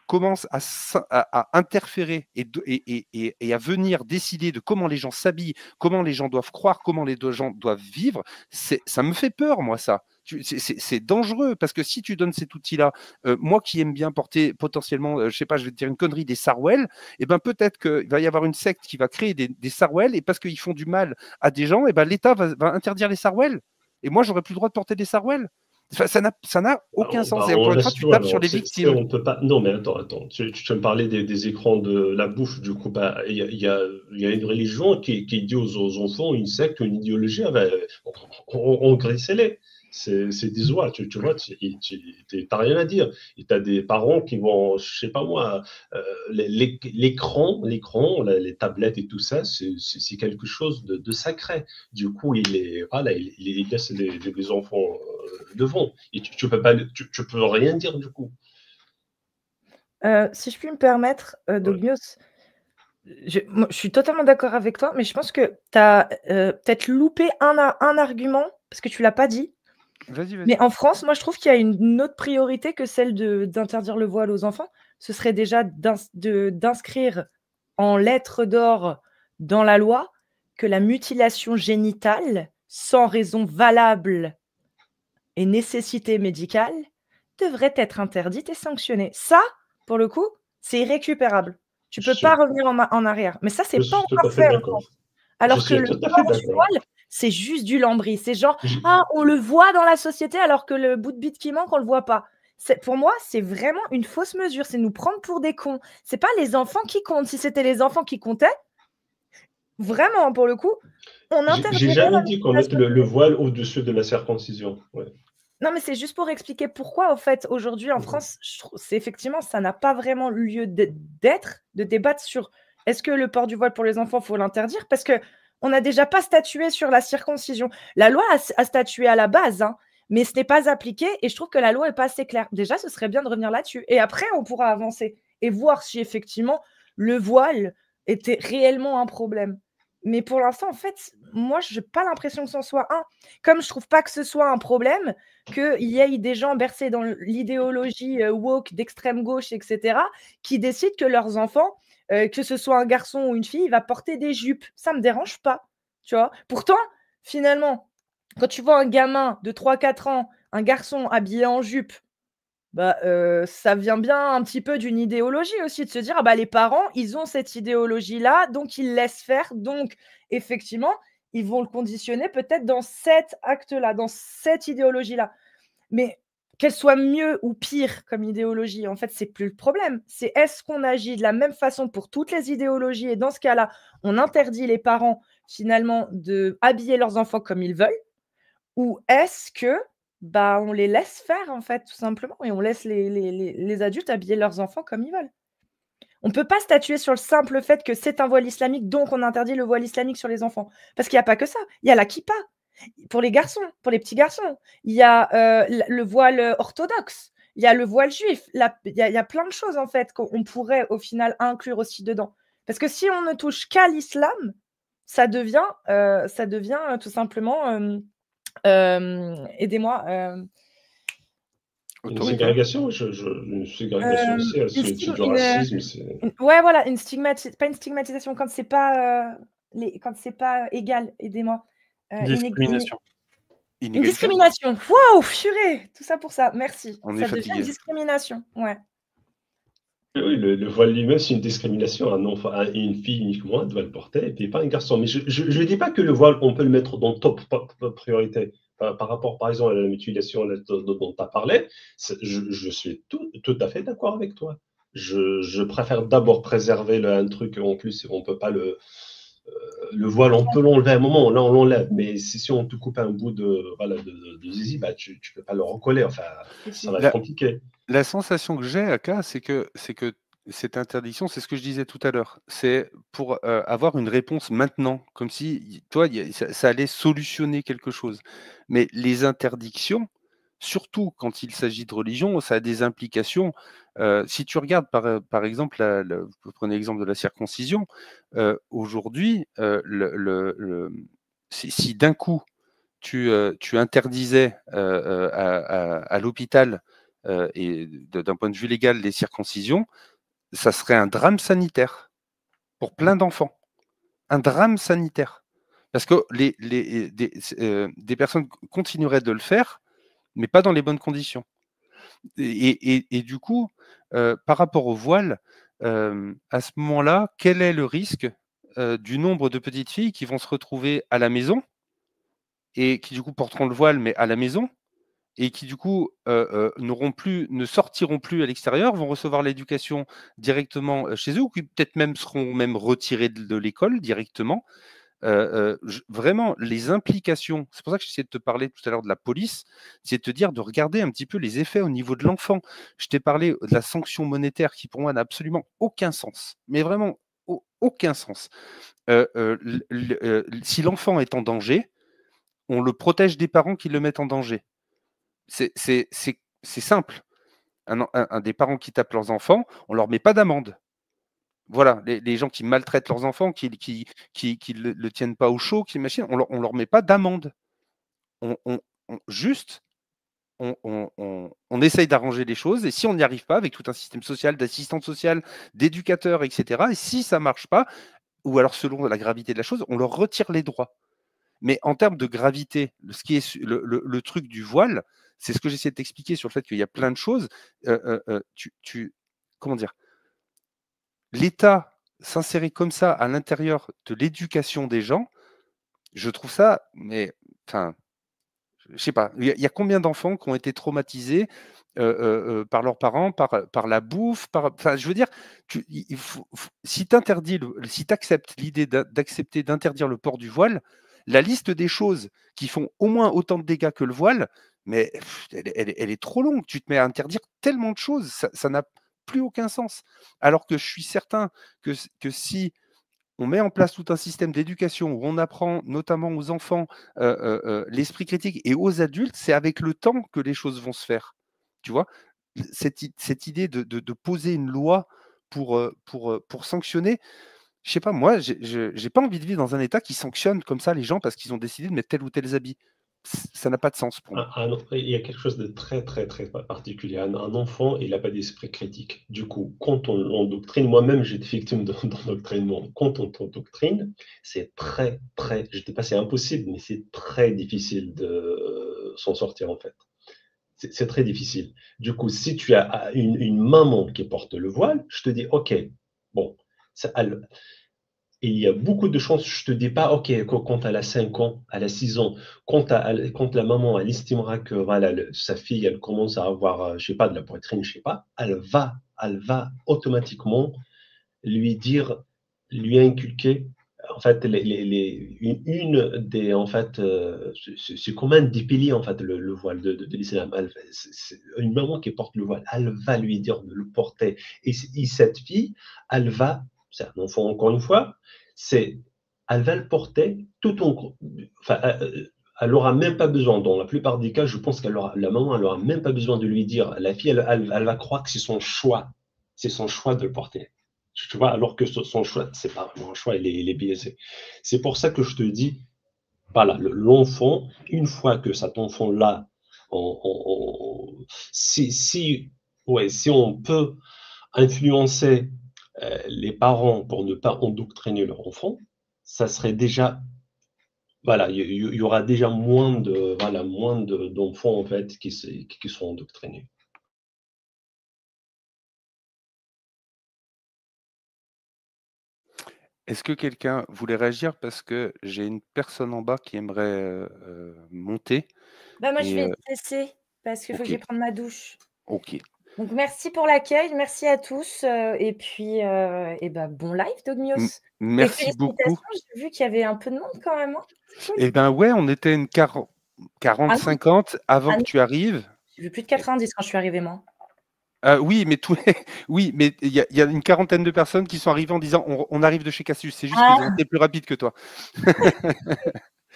B: commence à interférer et à venir décider de comment les gens s'habillent, comment les gens doivent croire, comment les gens doivent vivre, ça me fait peur, moi, ça. C'est dangereux parce que si tu donnes cet outil-là, moi qui aime bien porter potentiellement, je sais pas, je vais te dire une connerie, des sarouels, et ben peut-être qu'il va y avoir une secte qui va créer des sarouels et parce qu'ils font du mal à des gens, et ben l'État va interdire les sarouels. Et moi, j'aurais plus le droit de porter des sarouels. Enfin, ça n'a aucun sens. Et
A: On
B: encore une fois,
A: laisse
B: tu
A: tout
B: tapes sur
A: alors.
B: les victimes.
A: On peut pas. Non, mais attends. Tu me parlais des écrans de la bouffe. Du coup, bah, il y a une religion qui dit aux enfants, une secte, une idéologie, ah ben, engraissez-les. C'est des oies, tu vois, tu n'as rien à dire. Et tu as des parents qui vont, je sais pas moi, l'écran, les tablettes et tout ça, c'est quelque chose de sacré. Du coup, voilà, il laisse les enfants devant. Et tu peux pas, tu peux rien dire du coup.
C: Si je puis me permettre,
A: Ouais.
C: Douglas, moi, je suis totalement d'accord avec toi, mais je pense que tu as, peut-être loupé un argument parce que tu l'as pas dit.
B: Vas-y, vas-y.
C: Mais en France, moi, je trouve qu'il y a une autre priorité que celle d'interdire le voile aux enfants. Ce serait déjà d'inscrire en lettres d'or dans la loi que la mutilation génitale, sans raison valable et nécessité médicale, devrait être interdite et sanctionnée. Ça, pour le coup, c'est irrécupérable. Tu
A: Je
C: peux pas
A: suis,
C: revenir en arrière. Mais ça, c'est
A: je
C: pas
A: suis tout à
C: encore
A: fait
C: fait en
A: d'accord.
C: France.
A: Je
C: Alors que
A: suis
C: le
A: tout à fait
C: port du
A: d'accord.
C: voile, c'est juste du lambris. C'est genre,
A: Je-
C: ah, on le voit dans la société alors que le bout de bite qui manque, on le voit pas. Pour moi, c'est vraiment une fausse mesure. C'est nous prendre pour des cons. C'est pas les enfants qui comptent. Si c'était les enfants qui comptaient, vraiment, pour le coup, on
A: J'ai
C: interdirait
A: jamais
C: la
A: dit qu'on mette
C: mutilation.
A: le voile au-dessus de la circoncision. Ouais.
C: Non, mais c'est juste pour expliquer pourquoi, au fait, aujourd'hui en
A: Mhm.
C: France, c'est effectivement, ça n'a pas vraiment lieu d'être, de débattre sur est-ce que le port du voile pour les enfants, faut l'interdire? Parce que on n'a déjà pas statué sur la circoncision. La loi a statué à la base, hein, mais ce n'est pas appliqué et je trouve que la loi est pas assez claire. Déjà, ce serait bien de revenir là-dessus et après, on pourra avancer et voir si effectivement le voile était réellement un problème. Mais pour l'instant, en fait, moi, j'ai pas l'impression que ce soit un. Comme je trouve pas que ce soit un problème, qu'il y ait des gens bercés dans l'idéologie woke d'extrême gauche, etc., qui décident que leurs enfants, que ce soit un garçon ou une fille, va porter des jupes. Ça ne me dérange pas, tu vois. Pourtant, finalement, quand tu vois un gamin de 3 4 ans, un garçon habillé en jupe, bah, ça vient bien un petit peu d'une idéologie aussi, de se dire: «Ah bah, les parents, ils ont cette idéologie-là, donc ils laissent faire, donc effectivement, ils vont le conditionner peut-être dans cet acte-là, dans cette idéologie-là». Mais qu'elle soit mieux ou pire comme idéologie, en fait, c'est plus le problème. C'est est-ce qu'on agit de la même façon pour toutes les idéologies et dans ce cas-là, on interdit les parents finalement de habiller leurs enfants comme ils veulent ou est-ce que, bah, on les laisse faire en fait tout simplement et on laisse les adultes habiller leurs enfants comme ils veulent? On ne peut pas statuer sur le simple fait que c'est un voile islamique, donc on interdit le voile islamique sur les enfants. Parce qu'il y a pas que ça, il y a la kippa pour les garçons, pour les petits garçons. Il y a, le voile, orthodoxe, il y a le voile juif, il y a plein de choses en fait qu'on pourrait au final inclure aussi dedans. Parce que si on ne touche qu'à l'islam, ça devient, tout simplement, aidez-moi,
A: Une
B: Autoritaire.
A: ségrégation, une ségrégation,
C: une
A: c'est
C: stig
A: du
C: une,
A: racisme. C'est
C: ouais voilà, pas une stigmatisation quand c'est pas, quand c'est pas égal, aidez-moi. Une
B: Discrimination.
C: Une
B: Inégalité.
C: discrimination. Waouh, purée! Tout ça pour ça, merci.
B: On est
C: Ça devient une
B: fatigué.
C: discrimination, ouais.
A: Oui, le voile lui-même, c'est une discrimination. Un enfant, une fille uniquement, elle doit le porter, et puis pas un garçon. Mais je ne dis pas que le voile, on peut le mettre dans top priorité. Par rapport, par exemple, à la mutilation dont tu as parlé, je suis tout à fait d'accord avec toi. Je préfère d'abord préserver un truc, en plus, on peut pas Le voile, on peut l'enlever à un moment, là on l'enlève, mais si on te coupe un bout de zizi, bah, tu peux pas le recoller, enfin, ça va être compliqué.
B: La sensation que j'ai, Aka, c'est que cette interdiction, c'est ce que je disais tout à l'heure, c'est pour avoir une réponse maintenant, comme si toi, ça allait solutionner quelque chose. Mais les interdictions, surtout quand il s'agit de religion, ça a des implications. Si tu regardes par exemple, vous prenez l'exemple de la circoncision, aujourd'hui, si d'un coup tu interdisais à l'hôpital et d'un point de vue légal les circoncisions, ça serait un drame sanitaire pour plein d'enfants. Un drame sanitaire. Parce que des personnes continueraient de le faire, mais pas dans les bonnes conditions. Et du coup, par rapport au voile, à ce moment-là, quel est le risque du nombre de petites filles qui vont se retrouver à la maison et qui du coup porteront le voile, mais à la maison, et qui du coup ne sortiront plus à l'extérieur, vont recevoir l'éducation directement chez eux, ou qui peut-être même seront même retirés de l'école directement. Vraiment, les implications, c'est pour ça que j'essayais de te parler tout à l'heure de la police, c'est de te dire de regarder un petit peu les effets au niveau de l'enfant. Je t'ai parlé de la sanction monétaire qui pour moi n'a absolument aucun sens, mais vraiment aucun sens. Si l'enfant est en danger, on le protège des parents qui le mettent en danger. C'est simple. Des parents qui tapent leurs enfants, on leur met pas d'amende. Voilà, les gens qui maltraitent leurs enfants, qui le tiennent pas au chaud, qui machin, on leur met pas d'amende. Juste, on essaye d'arranger les choses, et si on n'y arrive pas, avec tout un système social, d'assistante sociale, d'éducateurs, etc., et si ça marche pas, ou alors selon la gravité de la chose, on leur retire les droits. Mais en termes de gravité, ce qui est le truc du voile, c'est ce que j'essaie de t'expliquer sur le fait qu'il y a plein de choses. Comment dire, l'État s'insérer comme ça à l'intérieur de l'éducation des gens, je trouve ça, mais enfin, je sais pas, il y a combien d'enfants qui ont été traumatisés par leurs parents, par la bouffe, enfin, je veux dire, si tu acceptes l'idée d'accepter d'interdire le port du voile, la liste des choses qui font au moins autant de dégâts que le voile, mais elle est trop longue. Tu te mets à interdire tellement de choses, ça n'a plus aucun sens. Alors que je suis certain que si on met en place tout un système d'éducation où on apprend notamment aux enfants l'esprit critique, et aux adultes, c'est avec le temps que les choses vont se faire. Tu vois, cette idée de poser une loi pour sanctionner, je sais pas, moi, j'ai pas envie de vivre dans un État qui sanctionne comme ça les gens parce qu'ils ont décidé de mettre tel ou tel habit. Ça n'a pas de sens pour moi.
A: Il y a quelque chose de très, très, très particulier. Un enfant, il n'a pas d'esprit critique. Du coup, quand on l'endoctrine, moi-même, j'étais victime d'endoctrinement. Quand on t'endoctrine, c'est très, très, je ne dis pas c'est impossible, mais c'est très difficile de s'en sortir, en fait. C'est très difficile. Du coup, si tu as une maman qui porte le voile, je te dis, OK, bon, et il y a beaucoup de chances, je te dis pas, OK, quand elle a 5 ans, elle a 6 ans, quand la maman, elle estimera que voilà, sa fille, elle commence à avoir, je sais pas, de la poitrine, je sais pas, elle va automatiquement lui dire, lui inculquer, en fait, une des, en fait, c'est comme un des piliers, en fait, le voile de l'islam. Une maman qui porte le voile, elle va lui dire de le porter. Et cette fille, elle va, c'est un enfant encore une fois, c'est, elle va le porter tout en, enfin, elle aura même pas besoin, dans la plupart des cas, je pense la maman, elle aura même pas besoin de lui dire. La fille, elle va croire que c'est son choix. C'est son choix de le porter. Tu vois, alors que son choix, c'est pas vraiment un choix, il est biaisé. C'est pour ça que je te dis, voilà, l'enfant, une fois que cet enfant-là, si, ouais, si on peut influencer les parents pour ne pas endoctriner leur enfant, ça serait déjà, voilà, il y aura déjà moins d'enfants en fait qui seront endoctrinés.
B: Est-ce que quelqu'un voulait réagir? Parce que j'ai une personne en bas qui aimerait monter.
C: Bah, moi, je
B: Et
C: vais te laisser parce qu'il faut que
B: ok,
C: j'aille prendre ma douche.
B: ok.
C: Donc, merci pour l'accueil, merci à tous. Et puis, bon live, Dogmios. Et
B: Merci beaucoup.
C: félicitations, j'ai vu qu'il y avait un peu de monde quand même. Hein. C'est cool.
B: Eh ben ouais, on était une 40-50 avant que tu arrives.
C: J'ai vu plus de 90 quand je suis arrivée, moi.
B: Oui, mais il y a une quarantaine de personnes qui sont arrivées en disant on arrive de chez Cassius. C'est juste qu'ils ont été plus rapides que toi.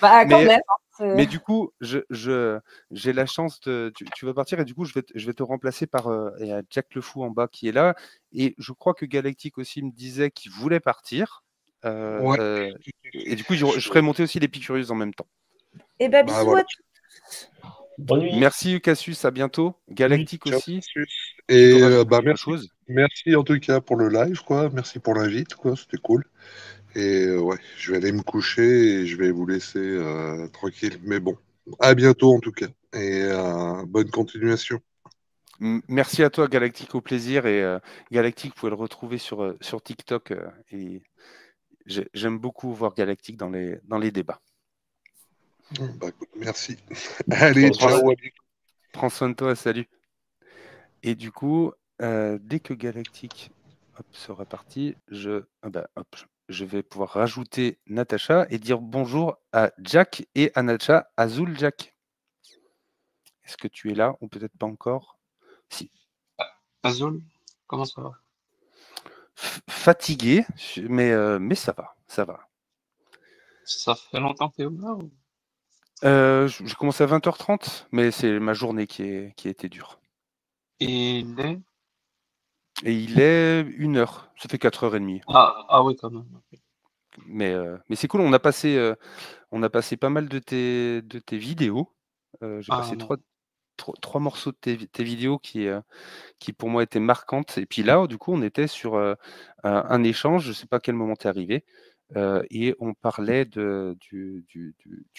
C: Quand même.
B: Mais du coup, j'ai la chance de. Tu vas partir et du coup, je vais te remplacer par il y a Jack le Fou en bas qui est là. Et je crois que Galactic aussi me disait qu'il voulait partir. Et du coup, je ferai monter aussi les Picurious en même temps.
C: Et bisous
D: voilà.
C: à tous.
A: Bonne nuit.
B: Merci Cassius, à bientôt. Galactic
D: Ciao,
B: aussi.
D: Cassius. Et
B: merci.
D: Merci en tout cas pour le live, quoi. Merci pour l'invite, quoi. C'était cool. Et ouais, je vais aller me coucher et je vais vous laisser tranquille. Mais bon, à bientôt en tout cas. Et bonne continuation.
B: Merci à toi Galactic, au plaisir. Et Galactic, vous pouvez le retrouver sur TikTok. Et j'aime beaucoup voir Galactic dans les débats.
D: Merci. Allez, ciao.
B: Prends soin de toi, salut. Et du coup, dès que Galactic sera parti, je vais pouvoir rajouter Natacha et dire bonjour à Jack et à Natacha. Azul Jack. Est-ce que tu es là ou peut-être pas encore? Si.
E: Azul, comment ça va?
B: Fatigué, mais ça va, ça va.
E: Ça fait longtemps que tu es là ou...
B: J'ai commencé à 20h30, mais c'est ma journée qui a été dure.
E: Et
B: il est 1h, ça fait 4h30.
E: Ah oui, quand même.
B: Mais c'est cool, on a passé pas mal de tes vidéos. J'ai passé trois morceaux de tes vidéos qui pour moi étaient marquantes. Et puis là, du coup, on était sur un échange, je ne sais pas à quel moment tu es arrivé, et on parlait du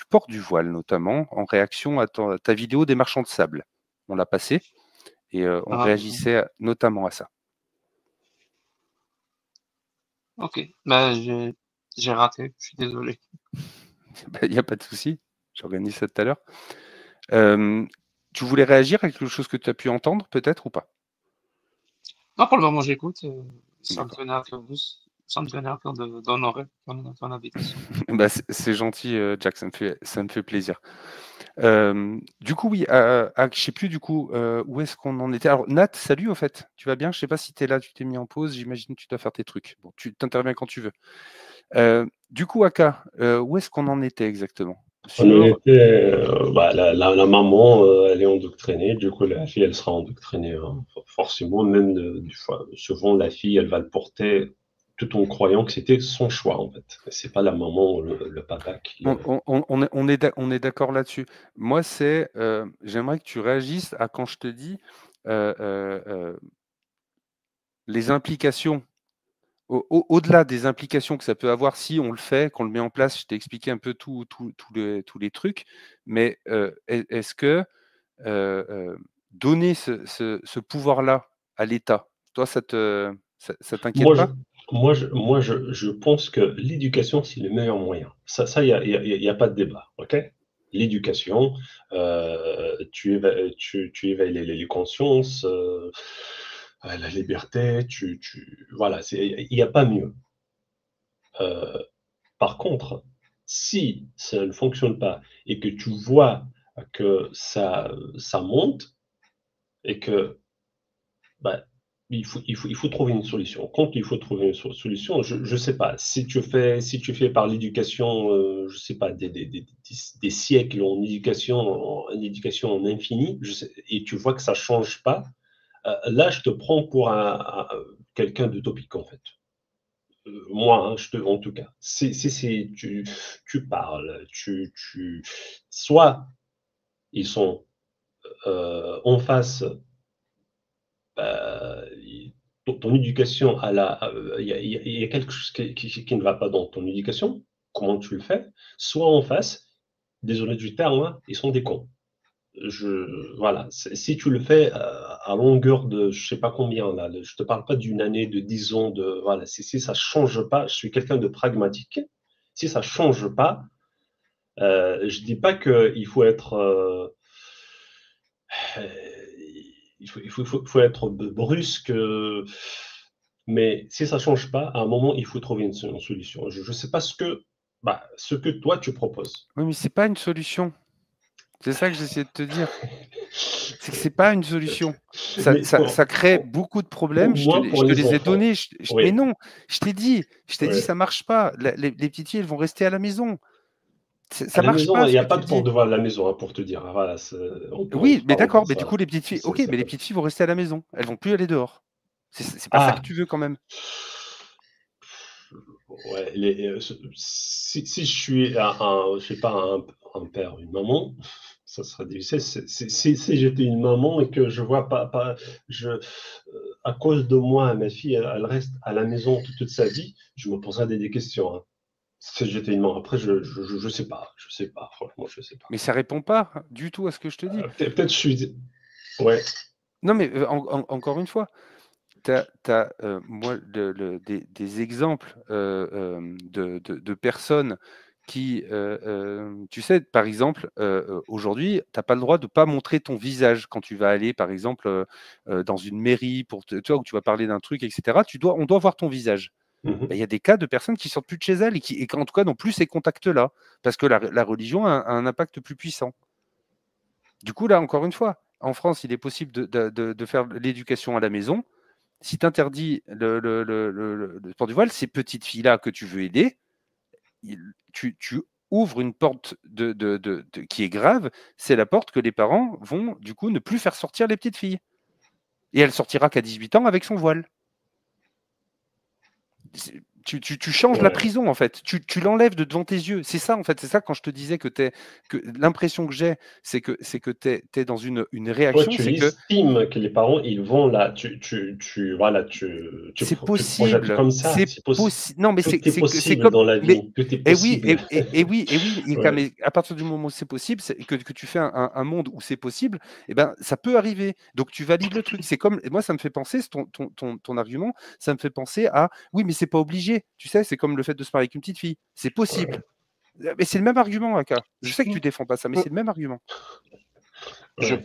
B: port du voile, notamment, en réaction à ta vidéo des marchands de sable. On l'a passé et on réagissait notamment à ça.
E: Ok, j'ai raté, je suis désolé.
B: Il n'y a pas de souci, j'organise ça tout à l'heure. Tu voulais réagir à quelque chose que tu as pu entendre, peut-être, ou pas?
E: Non, pour le moment, j'écoute. Ça me tenait à cœur d'honorer ton invitation.
B: C'est gentil, Jack, ça me fait plaisir. Du coup, oui, je ne sais plus du coup où est-ce qu'on en était. Alors, Nat, salut au fait. Tu vas bien? Je ne sais pas si tu es là, tu t'es mis en pause. J'imagine que tu dois faire tes trucs. Bon, tu t'interviens quand tu veux. Du coup, Aka, où est-ce qu'on en était exactement?
A: On était, la maman, elle est endoctrinée. Du coup, la fille, elle sera endoctrinée. Hein, forcément, même souvent, la fille, elle va le porter tout en croyant que c'était son choix, en fait. C'est pas la maman ou le papa qui...
B: On est d'accord là-dessus. Moi, j'aimerais que tu réagisses à quand je te dis les implications, au-delà des implications que ça peut avoir si on le fait, qu'on le met en place. Je t'ai expliqué un peu tous les trucs, mais est-ce que donner ce pouvoir-là à l'État, toi, ça t'inquiète pas?
A: Moi, je pense que l'éducation, c'est le meilleur moyen. Ça, il y a pas de débat, ok? L'éducation, tu éveilles les consciences, la liberté, voilà, il n'y a pas mieux. Par contre, si ça ne fonctionne pas et que tu vois que ça monte et que bah, il faut trouver une solution. Quand il faut trouver une solution, je ne sais pas, si tu fais par l'éducation, je ne sais pas, des siècles en éducation en infini, et tu vois que ça ne change pas, là, je te prends pour quelqu'un d'utopique, en fait. Moi, hein, en tout cas, tu parles, soit ils sont en face, ton éducation il y a quelque chose qui ne va pas dans ton éducation, comment tu le fais, soit en face, désolé du terme, hein, ils sont des cons. Voilà, si tu le fais à longueur de je sais pas combien, là, je te parle pas d'une année, de 10 ans, voilà, si ça change pas, je suis quelqu'un de pragmatique, si ça change pas, je dis pas qu'il faut être faut être brusque. Mais si ça ne change pas, à un moment, il faut trouver une solution. Je ne sais pas ce que toi, tu proposes.
B: Oui, mais ce n'est pas une solution. C'est ça que j'essaie de te dire. C'est que ce n'est pas une solution. Ça crée beaucoup de problèmes. Je te les ai donnés. Mais non, je t'ai dit, ça ne marche pas. Les petites filles, elles vont rester à la maison. Ça marche pas.
A: Il n'y a pas de port de voile à la maison, hein, pour te dire. Voilà,
B: oui, mais d'accord. Mais du coup, les petites filles, ok, mais les petites filles vont rester à la maison. Elles vont plus aller dehors. C'est pas ça que tu veux quand même.
A: Ouais, si je suis je sais pas, un père, une maman, ça sera difficile. Si j'étais une maman et que je vois à cause de moi, ma fille, elle reste à la maison toute sa vie, je me poserais des questions. Hein. Si j'étais une maman, après, je sais pas, franchement, je sais pas.
B: Mais ça répond pas du tout à ce que je te dis.
A: Peut-être je suis, ouais.
B: Non, mais encore une fois. Tu as, moi, des exemples de personnes qui, tu sais, par exemple, aujourd'hui, tu n'as pas le droit de ne pas montrer ton visage quand tu vas aller, par exemple, dans une mairie, toi, où tu vas parler d'un truc, etc. On doit voir ton visage. Il y a des cas de personnes qui sortent plus de chez elles et en tout cas n'ont plus ces contacts-là, parce que la religion a un impact plus puissant. Du coup, là, encore une fois, en France, il est possible de faire l'éducation à la maison. Si tu interdis le port du voile, ces petites filles-là que tu veux aider, tu ouvres une porte qui est grave, c'est la porte que les parents vont du coup ne plus faire sortir les petites filles. Et elle sortira qu'à 18 ans avec son voile. Tu changes la prison, en fait. Tu l'enlèves de devant tes yeux. C'est ça, en fait. C'est ça, quand je te disais que l'impression que j'ai, c'est que tu es dans une réaction.
A: Toi, tu estimes que les parents, ils vont là.
B: C'est possible.
A: Comme ça.
B: C'est possible. Non, mais c'est
A: possible
B: comme
A: dans la vie. Tout est possible.
B: Et oui. Mais à partir du moment où c'est possible, que tu fais un monde où c'est possible, eh ben, ça peut arriver. Donc, tu valides le truc. C'est comme, moi, ça me fait penser, ton argument, ça me fait penser à, oui, mais c'est pas obligé. Tu sais, c'est comme le fait de se marier avec une petite fille. C'est possible. Mais c'est le même argument, Aka. Je sais que tu défends pas ça, mais c'est le même argument.
E: Je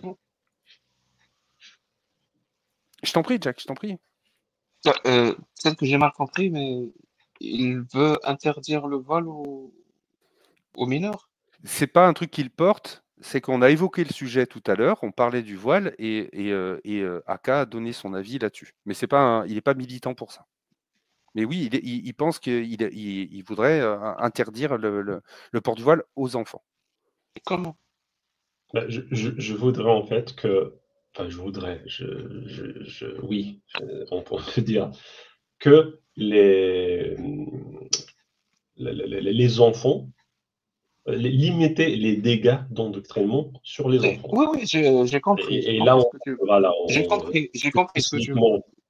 B: t'en prie, Jack, je t'en prie.
E: Peut-être que j'ai mal compris, mais il veut interdire le voile aux mineurs. C'est
B: pas un truc qu'il porte. C'est qu'on a évoqué le sujet tout à l'heure, on parlait du voile et Aka a donné son avis là-dessus. Mais il n'est pas militant pour ça. Mais oui, il pense qu'il voudrait interdire le port du voile aux enfants.
E: Comment?
A: Je voudrais en fait que, enfin, oui, on peut dire que les enfants, limiter les dégâts d'endoctrinement sur les enfants.
E: Oui, j'ai compris.
A: Et là, voilà,
E: j'ai compris ce que tu veux.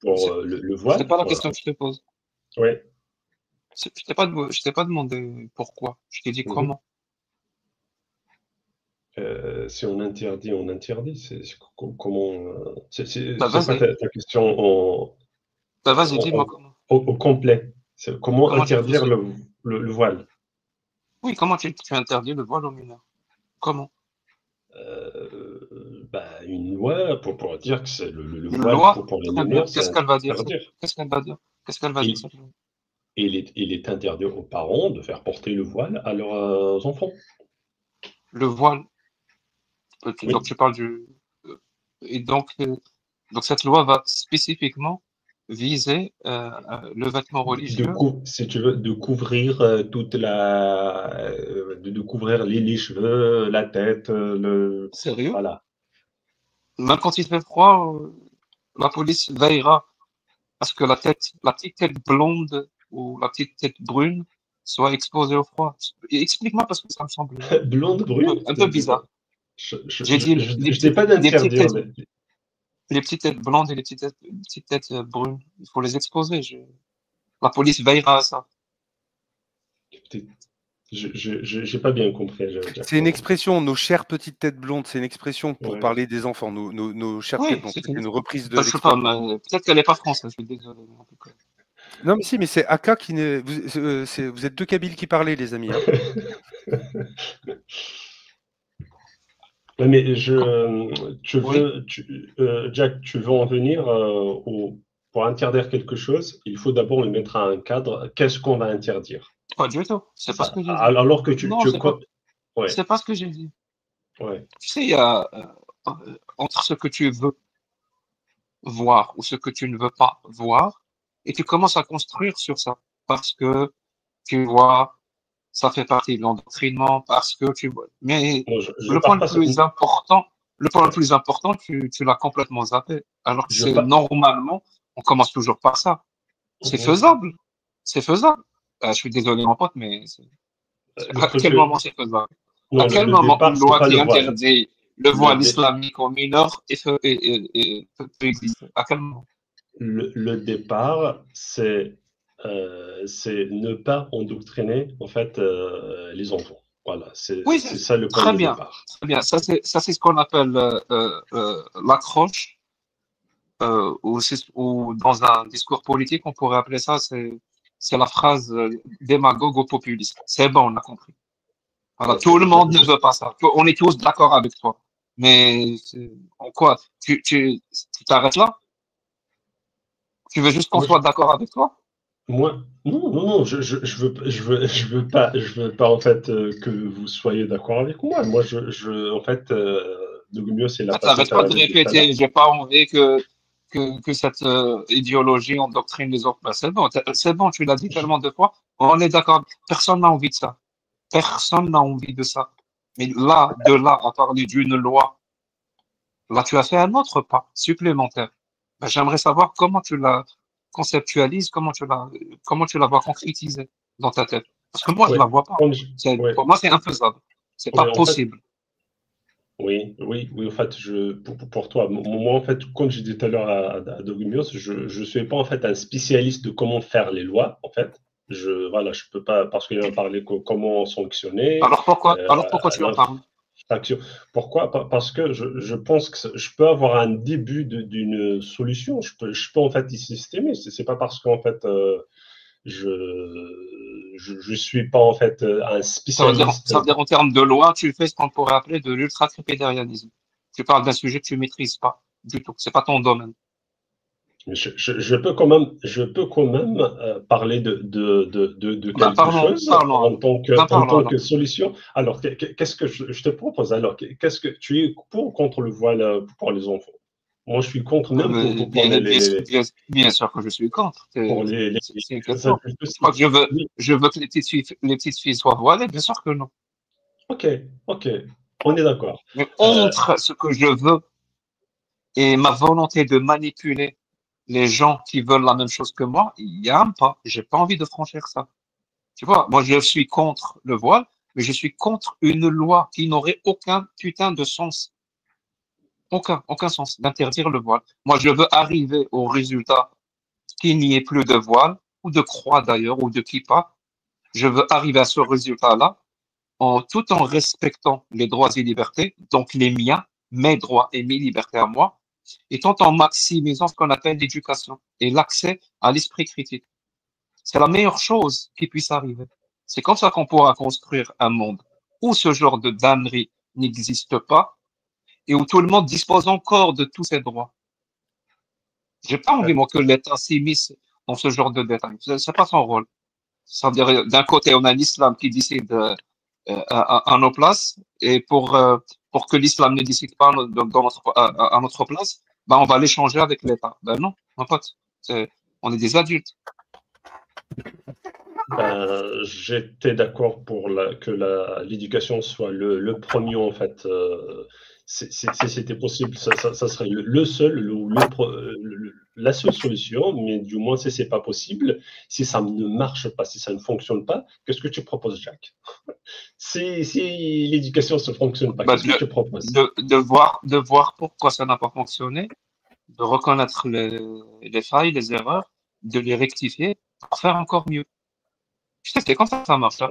A: Pour le voile.
E: C'est pas la question que je te pose.
A: Oui.
E: Je t'ai pas demandé pourquoi. Je t'ai dit comment.
A: Si on interdit, on interdit. Comment c'est
E: pas
A: ta question
E: vas-y, dis-moi comment.
A: Au complet. Comment interdire le voile?
E: Oui, comment tu interdis le voile aux mineurs? Comment?
A: Une loi pour dire que c'est le
E: une
A: voile
E: loi
A: pour les mineurs.
E: Qu'est-ce qu'elle va dire? Qu'est-ce qu'elle va dire?
A: Il est interdit aux parents de faire porter le voile à leurs enfants.
E: Le voile.
A: Oui.
E: Donc tu parles et donc cette loi va spécifiquement viser le vêtement religieux.
A: Si tu veux, de couvrir de couvrir les cheveux, la tête,
E: Sérieux?
A: Voilà.
E: Même quand il fait froid, la police veillera à ce que la petite tête blonde ou la petite tête brune soit exposée au froid. Explique-moi parce que ça me semble
A: blonde, brune,
E: un peu bizarre.
A: J'ai dit je n'ai pas d'interdire.
E: Les petites têtes blondes et les petites têtes brunes, il faut les exposer. La police veillera à ça.
A: Je n'ai pas bien compris.
B: C'est une expression, nos chères petites têtes blondes, c'est une expression pour parler des enfants, nos chères têtes blondes. C'est une reprise de l'expression.
E: Peut-être qu'elle n'est pas française, je suis désolé. En tout cas.
B: Non, mais si, mais c'est Aka qui ne. Vous êtes deux Kabyles qui parlez, les amis. Hein.
A: Ouais, mais
E: Oui,
A: Jack, tu veux en venir pour interdire quelque chose, il faut d'abord le mettre à un cadre. Qu'est-ce qu'on va interdire?
E: pas du tout.
A: C'est
E: C'est pas ce
A: ça.
E: que j'ai dit.
A: Alors que
E: Non,
A: ouais,
E: c'est pas ce que j'ai dit.
A: ouais.
E: Tu sais, il y a entre ce que tu veux voir ou ce que tu ne veux pas voir, et tu commences à construire sur ça. Parce que tu vois, ça fait partie de l'endoctrinement, parce que tu vois. Mais
A: Non, je
E: le
A: pars
E: point le
A: pas.
E: plus important, le point le
A: Ouais.
E: plus important, tu l'as complètement zappé. Alors que
A: Je
E: c'est
A: pas.
E: normalement, on commence toujours par ça. C'est
A: Mhm.
E: faisable. C'est faisable. Je suis désolé, mon pote, mais
A: Le
E: à
A: truc,
E: quel moment c'est faisable? À
A: non,
E: quel
A: le
E: moment
A: départ,
E: une
A: c'est
E: loi
A: pas le
E: qui
A: voile.
E: interdit le
A: Le,
E: voile
A: dé-
E: islamique aux mineurs peut exister? À quel moment?
A: le départ, c'est ne pas endoctriner en fait les enfants. Voilà,
E: Oui,
A: c'est ça le point
E: très
A: de
E: bien,
A: départ.
E: très bien. Ça, c'est ce qu'on appelle l'accroche, ou dans un discours politique, on pourrait appeler ça, c'est la phrase démagogue ou populiste. C'est bon, on a compris. Voilà,
A: Ouais,
E: tout le monde ne veut pas ça. On est tous d'accord avec toi. Mais en quoi? Tu t'arrêtes là? Tu veux juste qu'on
A: moi,
E: soit d'accord avec toi?
A: non, non, non, je veux pas en fait que vous soyez d'accord avec moi. Moi, en fait, le mieux, c'est la
E: Bah,
A: passé
E: t'arrêtes pas de
A: tout à l'heure.
E: répéter, j'ai pas envie que cette idéologie endoctrine les autres. Bah, c'est bon, tu l'as dit
A: Je-
E: tellement de fois. On est d'accord. Personne n'a envie de ça. Personne n'a envie de ça. Mais là, de là à parler d'une loi, là, tu as fait un autre pas supplémentaire. Bah, j'aimerais savoir comment tu la conceptualises, comment tu la vois concrétisée dans ta tête. Parce que moi, je
A: ouais,
E: la vois pas.
A: ouais,
E: Pour moi, c'est infaisable. C'est pas
A: ouais, en fait,
E: possible.
A: oui, oui, oui, en fait, pour toi, moi, en fait, comme j'ai dit tout à l'heure à Dogumios, je suis pas, en fait, un spécialiste de comment faire les lois, en fait. Voilà, je peux pas, parce qu'il va parler comment sanctionner,
E: Alors pourquoi tu en parles?
A: l'infraction. Pourquoi? Parce que je pense que je peux avoir un début d'une solution. Je peux, en fait, y systémer. C'est pas parce qu'en fait, je, je suis pas, en fait, un spécialiste.
E: Ça veut dire en termes de loi, tu fais ce qu'on pourrait appeler de l'ultra-crépidarianisme. Tu parles d'un sujet que tu maîtrises pas du tout. C'est pas ton domaine.
A: Je peux quand même parler de
E: Ben,
A: quelque chose
E: parlons alors. Ben,
A: en
E: parlons
A: tant
E: alors.
A: que solution. Alors, qu'est-ce que je te propose? Alors, qu'est-ce que tu es pour ou contre le voile pour les enfants? Moi, je suis contre même pour
E: Bien sûr que je suis contre.
A: pour
E: C'est une
A: les
E: question.
A: adultes
E: Je crois
A: aussi.
E: que
A: Oui,
E: je veux que les petites filles soient voilées. Bien sûr que non.
A: ok, ok, on est d'accord.
E: Mais
A: Euh,
E: entre ce que je veux et ma volonté de manipuler les gens qui veulent la même chose que moi, il y a un pas. J'ai pas envie de franchir ça. Tu vois, moi, je suis contre le voile, mais je suis contre une loi qui n'aurait aucun putain de sens. Aucun sens d'interdire le voile. Moi, je veux arriver au résultat qu'il n'y ait plus de voile, ou de croix d'ailleurs, ou de kippa. Je veux arriver à ce résultat-là tout en respectant les droits et libertés, donc les miens, mes droits et mes libertés à moi, et tout en maximisant ce qu'on appelle l'éducation et l'accès à l'esprit critique. C'est la meilleure chose qui puisse arriver. C'est comme ça qu'on pourra construire un monde où ce genre de damnerie n'existe pas et où tout le monde dispose encore de tous ses droits. J'ai pas envie, moi, que l'État s'immisce dans ce genre de détails. C'est pas son rôle. C'est-à-dire, d'un côté, on a l'islam qui décide à nos places et pour que l'islam ne décide pas à notre place, ben, on va l'échanger avec l'État. Ben non, mon pote. On est des adultes.
A: ben, j'étais d'accord pour que l'éducation soit le premier, en fait. Si c'était possible, ça serait le seul, la seule solution, mais du moins, si c'est pas possible, si ça ne marche pas, si ça ne fonctionne pas, qu'est-ce que tu proposes, Jacques? Si l'éducation ne fonctionne pas,
E: Ben,
A: qu'est-ce que tu proposes?
E: de voir pourquoi ça n'a pas fonctionné, de reconnaître les failles, les erreurs, de les rectifier pour faire encore mieux. Tu sais, c'est comme ça marche. Hein.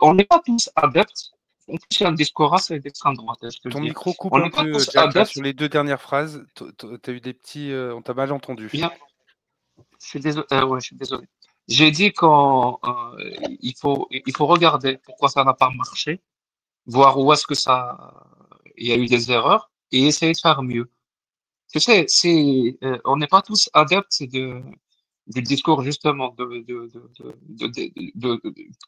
E: On n'est pas tous adeptes. En plus, il y a un discours assez d'extrême droite, je te le
B: Ton
E: dis.
B: micro coupe
E: On
B: un
E: n'est pas
B: peu,
E: tous
B: Jack, là, sur
E: adeptes.
B: les deux dernières phrases. Tu as eu des petits. On t'a mal entendu.
E: Bien, je suis désolé. Ouais, je suis désolé. J'ai dit qu'il faut regarder pourquoi ça n'a pas marché, voir où est-ce que ça, il y a eu des erreurs et essayer de faire mieux. Tu sais, on n'est pas tous adeptes du discours justement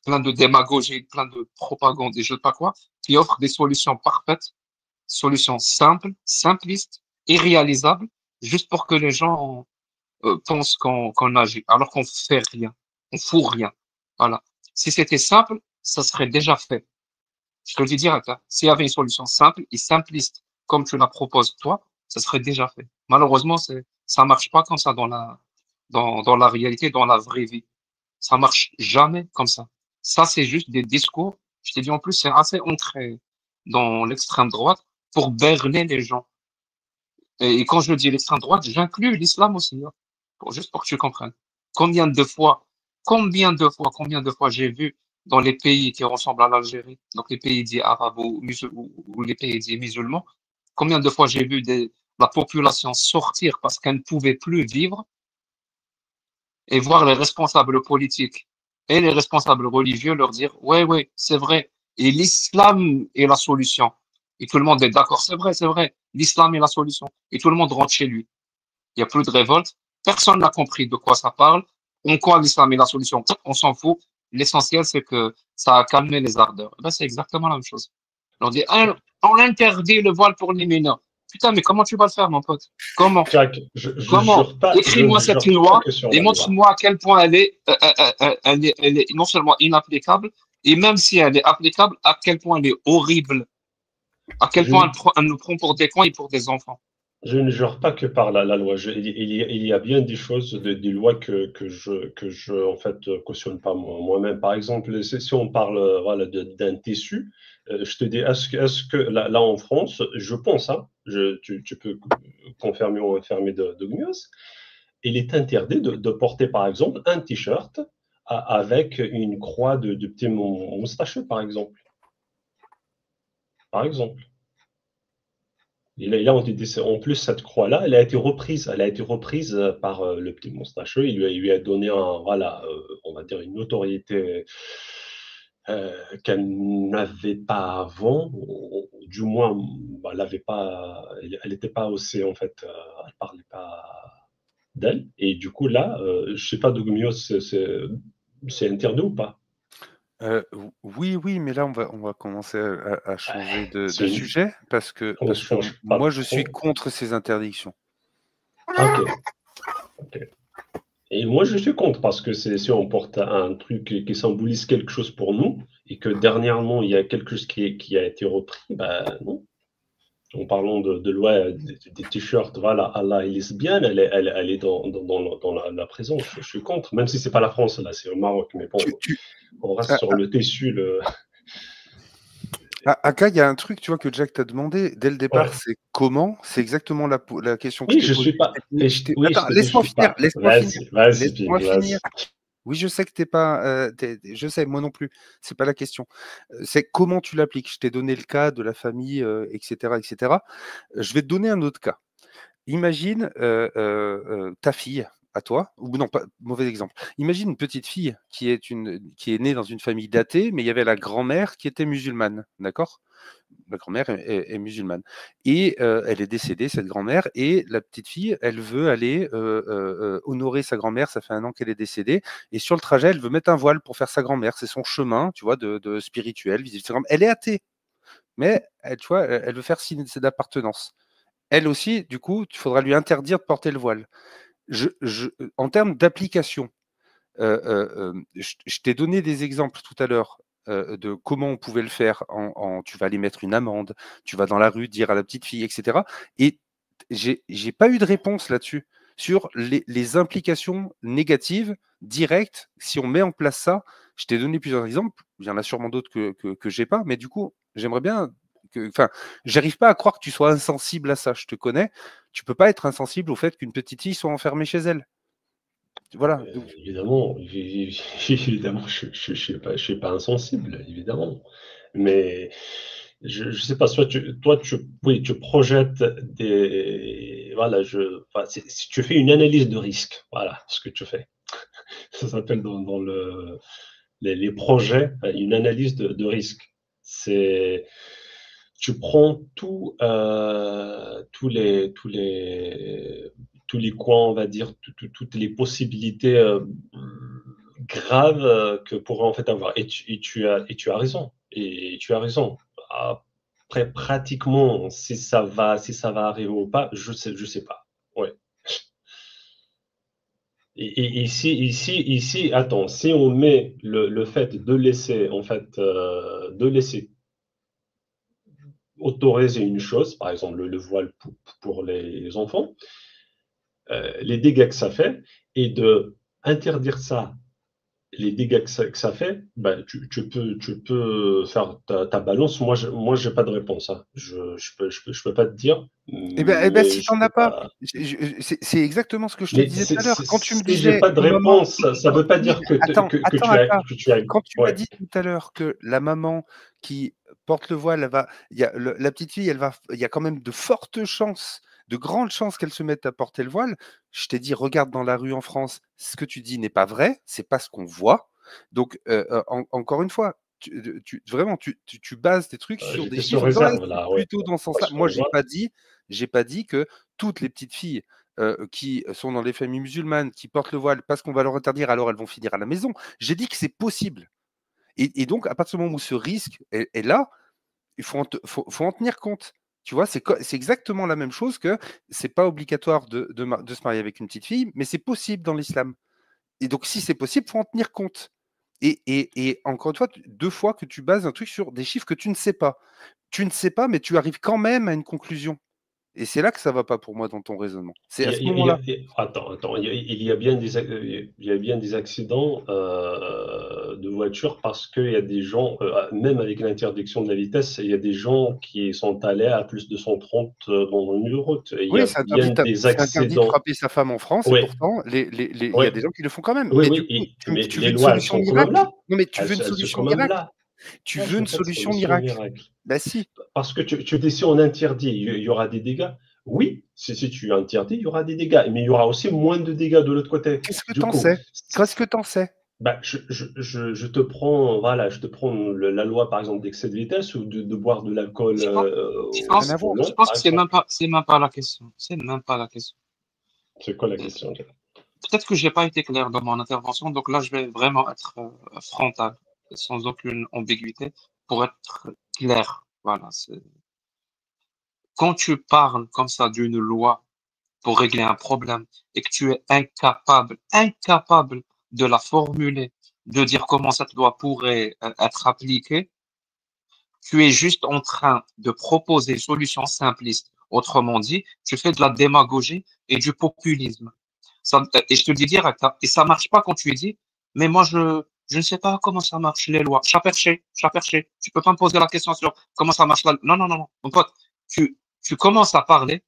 E: plein de démagogie, plein de propagande et je sais pas quoi, qui offre des solutions parfaites, solutions simples, simplistes, irréalisables, juste pour que les gens pensent qu'on agit, alors qu'on fait rien, on fout rien. Voilà. Si c'était simple, ça serait déjà fait. Je te le dis direct, hein. S'il y avait une solution simple et simpliste, comme tu la proposes toi, ça serait déjà fait. Malheureusement, ça marche pas comme ça dans la réalité, dans la vraie vie. Ça marche jamais comme ça. Ça, c'est juste des discours. Je t'ai dit en plus, c'est assez ancré dans l'extrême droite pour berner les gens. Et quand je dis l'extrême droite, j'inclus l'islam aussi, hein, juste pour que tu comprennes. Combien de fois, combien de fois j'ai vu dans les pays qui ressemblent à l'Algérie, donc les pays dits arabes ou les pays dits musulmans, combien de fois j'ai vu la population sortir parce qu'elle ne pouvait plus vivre et voir les responsables politiques et les responsables religieux leur dire, ouais, ouais, c'est vrai. Et l'islam est la solution. Et tout le monde est d'accord, c'est vrai. L'islam est la solution. Et tout le monde rentre chez lui. Il n'y a plus de révolte. Personne n'a compris de quoi ça parle. En quoi l'islam est la solution? On s'en fout. L'essentiel, c'est que ça a calmé les ardeurs. Ben, c'est exactement la même chose. On dit, ah, on interdit le voile pour les mineurs. Putain, mais comment tu vas le faire, mon pote? Comment?
A: Jack, je
E: Comment?
A: jure pas,
E: Écris-moi
A: je
E: cette
A: jure pas
E: loi
A: que sur
E: et
A: la loi.
E: montre-moi à quel point elle est non seulement inapplicable, et même si elle est applicable, à quel point elle est horrible, à quel
A: Je,
E: point elle nous prend pour des cons et pour des enfants.
A: je ne jure pas que par la loi. Il y a bien des choses, des lois que je en fait, cautionne pas moi-même. Par exemple, si on parle voilà, d'un tissu, je te dis, est-ce que là en France, je pense, hein, tu peux confirmer ou infirmer de Gmios, il est interdit de porter, par exemple, un t-shirt avec une croix de petit moustacheux, par exemple. Par exemple. Et là, on dit, en plus, cette croix-là, elle a été reprise par le petit moustacheux. Il lui a donné voilà, on va dire une notoriété qu'elle n'avait pas avant, ou du moins, bah, elle n'était pas aussi, en fait, elle ne parlait pas d'elle. Et du coup, là, je ne sais pas, Dogmio, c'est interdit ou pas?
B: Oui, oui, mais là, on va commencer à changer de
A: C'est une-
B: sujet parce
A: on ne
B: que
A: change pas
B: moi, je suis
A: trop.
B: contre ces interdictions.
A: Ok, ok. Et moi, je suis contre parce que si on porte un truc qui symbolise quelque chose pour nous et que dernièrement, il y a quelque chose qui a été repris, ben non. En parlant de loi, des t-shirts, voilà, Allah est lesbienne, elle est dans la prison. Je suis contre, même si c'est pas la France, là, c'est au Maroc. Mais bon,
B: Tu, tu-
A: on reste
B: à,
A: sur le tissu.
B: Aka, il y a un truc, tu vois, que Jack t'a demandé dès le départ,
A: Ouais.
B: c'est comment? C'est exactement la question que je
A: Oui,
B: t'ai
A: je
B: posée.
A: suis pas. Oui, je
B: Attends,
A: te dis, je
B: laisse-moi
A: suis
B: finir,
A: pas.
B: laisse-moi finir,
A: Vas-y, vas-y,
B: laisse-moi
A: Ping,
B: finir.
A: vas-y.
B: Oui, je sais que t'es pas, je sais, moi non plus. C'est pas la question. C'est comment tu l'appliques. Je t'ai donné le cas de la famille, etc., etc. Je vais te donner un autre cas. Imagine ta fille à toi, ou non, pas mauvais exemple. Imagine une petite fille qui est née dans une famille d'athées, mais il y avait la grand-mère qui était musulmane, d'accord? La grand-mère est musulmane et elle est décédée, cette grand-mère, et la petite fille, elle veut aller honorer sa grand-mère. Ça fait 1 an qu'elle est décédée, et sur le trajet, elle veut mettre un voile pour faire sa grand-mère. C'est son chemin, tu vois, de spirituel, visiter sa grand-mère. Elle est athée, mais elle, tu vois, elle veut faire signe d'appartenance. Elle aussi, du coup, il faudra lui interdire de porter le voile. En termes d'application, je t'ai donné des exemples tout à l'heure de comment on pouvait le faire. Tu vas aller mettre une amende, tu vas dans la rue dire à la petite fille, etc. Et j'ai pas eu de réponse là-dessus sur les implications négatives directes si on met en place ça. Je t'ai donné plusieurs exemples. Il y en a sûrement d'autres que j'ai pas, mais du coup, j'aimerais bien enfin, j'arrive pas à croire que tu sois insensible à ça. Je te connais. Tu peux pas être insensible au fait qu'une petite fille soit enfermée chez elle. Voilà. Donc,
A: Évidemment, évidemment, je suis pas insensible, évidemment. Mais je sais pas, soit toi, oui, tu projettes voilà, enfin, si tu fais une analyse de risque, voilà ce que tu fais. Ça s'appelle dans les projets, une analyse de risque. C'est tu prends tous les coins, on va dire, toutes les possibilités graves que pourrait en fait avoir. Et tu as raison. Et tu as raison. Après, pratiquement, si ça va arriver ou pas, je sais pas. Ouais. Et ici, attends, si on met le fait de laisser, en fait, de laisser autoriser une chose, par exemple le voile pour les enfants, les dégâts que ça fait, et de interdire ça, les dégâts que ça fait, ben, tu peux faire ta balance. Moi, j'ai pas de réponse. Hein. Je peux pas te dire,
B: Eh ben,
A: mais
B: si
A: je
B: t'en
A: peux
B: as pas,
A: pas.
B: c'est exactement ce que je te
A: Mais
B: disais tout à l'heure. Quand tu me
A: si j'ai
B: disais
A: pas de
B: aux mamans,
A: réponse, ça veut pas
B: oui,
A: dire
B: mais attends,
A: que tu as.
B: quand tu m'as
A: Ouais.
B: dit tout à l'heure que la maman qui porte le voile, la petite fille, il y a quand même de fortes chances, de grandes chances qu'elle se mette à porter le voile. Je t'ai dit, regarde dans la rue en France, ce que tu dis n'est pas vrai, c'est pas ce qu'on voit. Donc, encore une fois, vraiment, tu bases tes trucs sur des
A: J'étais sur
B: chiffres. Ouais,
A: réserve
B: c'est
A: là, ouais.
B: plutôt dans ce sens-là.
A: Parce
B: Moi,
A: qu'on voit.
B: j'ai pas dit que toutes les petites filles qui sont dans les familles musulmanes, qui portent le voile parce qu'on va leur interdire, alors elles vont finir à la maison. J'ai dit que c'est possible. Et donc, à partir du moment où ce risque est là, il faut en tenir compte. Tu vois, c'est exactement la même chose que c'est pas obligatoire de se marier avec une petite fille, mais c'est possible dans l'islam. Et donc, si c'est possible, il faut en tenir compte. Et encore une fois, deux fois que tu bases un truc sur des chiffres que tu ne sais pas. Tu ne sais pas, mais tu arrives quand même à une conclusion. Et c'est là que ça va pas pour moi dans ton raisonnement. C'est à ce moment-là.
A: Attends, il y a bien il y a bien des accidents de voiture parce qu'il y a des gens, même avec l'interdiction de la vitesse, il y a des gens qui sont allés à plus de 130 dans une route. Et il y
B: Oui,
A: a bien des
B: c'est interdit de
A: accidents.
B: frapper sa femme en France, et
A: Oui,
B: pourtant, il y
A: oui,
B: a des gens qui le font quand même.
A: oui,
B: Mais du
A: oui.
B: coup,
A: Mais
B: tu veux
A: les
B: une
A: lois, elles
B: solution
A: sont quand même
B: miracle?
A: là.
B: Non, mais tu veux une
A: Elles sont
B: solution
A: quand même
B: miracle?
A: là.
B: Tu
A: Moi,
B: veux
A: je
B: une
A: veux pas de
B: solution
A: solution
B: miracle?
A: miracle.
B: Bah si.
A: Parce que tu dis si on interdit, il y aura des dégâts. Oui, si tu interdis, il y aura des dégâts. Mais il y aura aussi moins de dégâts de l'autre côté.
B: Qu'est-ce que
A: Du
B: t'en
A: coup,
B: sais? Qu'est-ce que t'en sais?
A: bah, je te prends, voilà, je te prends la loi, par exemple, d'excès de vitesse ou de boire de l'alcool
B: Rien à
A: au
B: voir.
E: Je
A: volant,
E: pense
A: par
E: que
A: exemple.
E: c'est même pas la question. C'est même pas la question.
A: C'est quoi la question?
E: Peut-être que j'ai pas été clair dans mon intervention, donc là, je vais vraiment être frontal, sans aucune ambiguïté, pour être clair. Voilà. Quand tu parles comme ça d'une loi pour régler un problème et que tu es incapable de la formuler, de dire comment cette loi pourrait être appliquée, tu es juste en train de proposer une solution simpliste. Autrement dit, tu fais de la démagogie et du populisme. Et je te le dis direct, hein, et ça marche pas quand tu dis, mais moi je ne sais pas comment ça marche les lois. Chaperché. Tu peux pas me poser la question sur comment ça marche là. Non, non, non, non. Mon pote, tu commences à parler,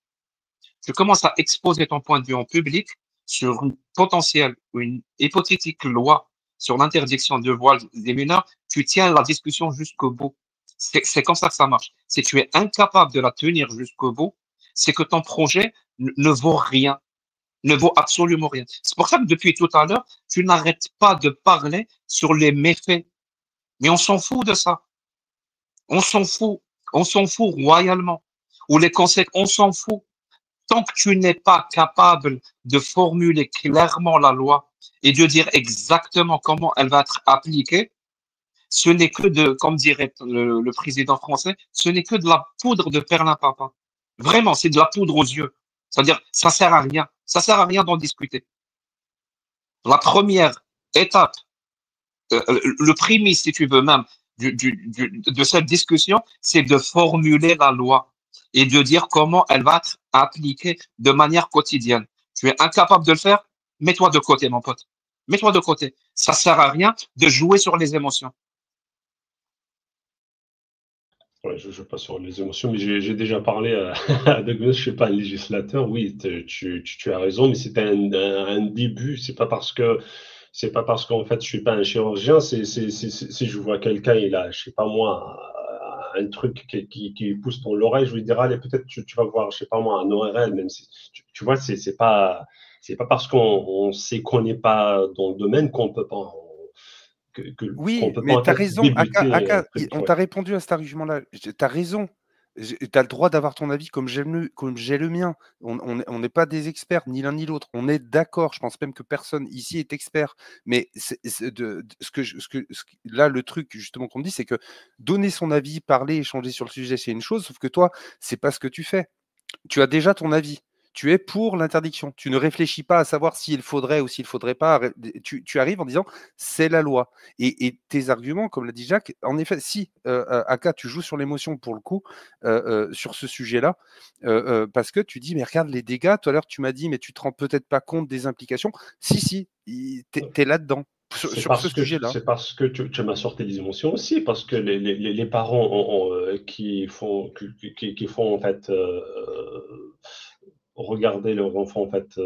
E: tu commences à exposer ton point de vue en public sur une potentielle ou une hypothétique loi sur l'interdiction de voile des mineurs, tu tiens la discussion jusqu'au bout. C'est comme ça que ça marche. Si tu es incapable de la tenir jusqu'au bout, c'est que ton projet ne vaut rien, ne vaut absolument rien. C'est pour ça que depuis tout à l'heure, tu n'arrêtes pas de parler sur les méfaits. Mais on s'en fout de ça. On s'en fout. On s'en fout royalement. Ou les conséquences, on s'en fout. Tant que tu n'es pas capable de formuler clairement la loi et de dire exactement comment elle va être appliquée, ce n'est que de, comme dirait le président français, ce n'est que de la poudre de perlimpinpin. Vraiment, c'est de la poudre aux yeux. C'est-à-dire, ça sert à rien. Ça sert à rien d'en discuter. La première étape, le prémisse, si tu veux même, de cette discussion, c'est de formuler la loi et de dire comment elle va être appliquée de manière quotidienne. Tu es incapable de le faire, mets-toi de côté, mon pote. Mets-toi de côté. Ça sert à rien de jouer sur les émotions.
A: Ouais, je ne joue pas sur les émotions, mais j'ai déjà parlé à Douglas, je ne suis pas un législateur, oui, tu as raison, mais c'est un début, c'est pas parce qu'en fait je suis pas un chirurgien, si je vois quelqu'un, il a, je sais pas moi, un truc qui pousse dans l'oreille, je lui dirais, allez, peut-être tu vas voir, je sais pas moi, un ORL, même si, tu vois, c'est pas parce qu'on sait qu'on n'est pas dans le domaine qu'on peut pas, qu'on
B: Oui,
A: peut pas
B: mais
A: en
B: tu as
A: fait
B: raison.
A: débuter un truc,
B: On
A: ouais.
B: t'a répondu à cet argument-là. Tu as raison. tu as le droit d'avoir ton avis comme j'ai le mien. On n'est pas des experts, ni l'un ni l'autre. On est d'accord. Je pense même que personne ici est expert. Mais là, le truc justement qu'on me dit, c'est que donner son avis, parler, échanger sur le sujet, c'est une chose, sauf que toi, c'est pas ce que tu fais. Tu as déjà ton avis. Tu es pour l'interdiction. Tu ne réfléchis pas à savoir s'il faudrait ou s'il ne faudrait pas. Tu arrives en disant c'est la loi. Et tes arguments, comme l'a dit Jacques, en effet, si, Aka, tu joues sur l'émotion pour le coup, sur ce sujet-là, parce que tu dis, mais regarde les dégâts. Tout à l'heure, tu m'as dit, mais tu ne te rends peut-être pas compte des implications. Si, tu es là-dedans. Sur ce sujet-là.
A: C'est parce que tu m'as sorti des émotions aussi, parce que les parents qui font en fait regarder leurs enfants, en fait,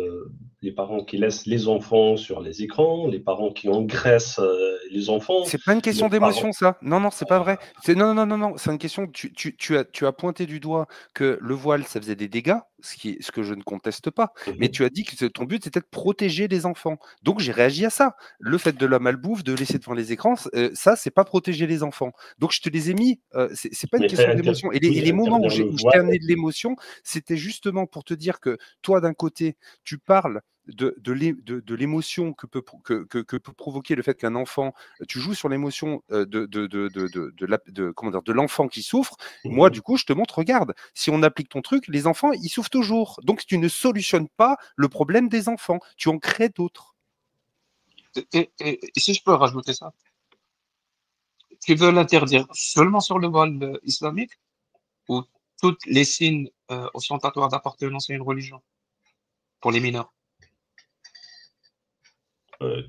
A: les parents qui laissent les enfants sur les écrans, les parents qui engraissent les enfants.
B: C'est pas une question d'émotion, ça. Non, c'est pas vrai. Non. C'est une question. Tu as pointé du doigt que le voile, ça faisait des dégâts, ce que je ne conteste pas. Mais tu as dit que ton but c'était de protéger les enfants. Donc j'ai réagi à ça. Le fait de la malbouffe, de laisser devant les écrans, ça, c'est pas protéger les enfants. Donc je te les ai mis. C'est pas une question d'émotion. Et les moments où je t'ai amené de l'émotion, c'était justement pour te dire que toi, d'un côté, tu parles de l'émotion que peut provoquer le fait qu'un enfant, tu joues sur l'émotion de l'enfant qui souffre. Moi, du coup, je te montre, regarde, si on applique ton truc, les enfants, ils souffrent toujours. Donc, tu ne solutionnes pas le problème des enfants, tu en crées d'autres.
E: Et si je peux rajouter ça, tu veux l'interdire seulement sur le voile islamique ou tous les signes ostentatoires d'appartenance à une religion pour les mineurs?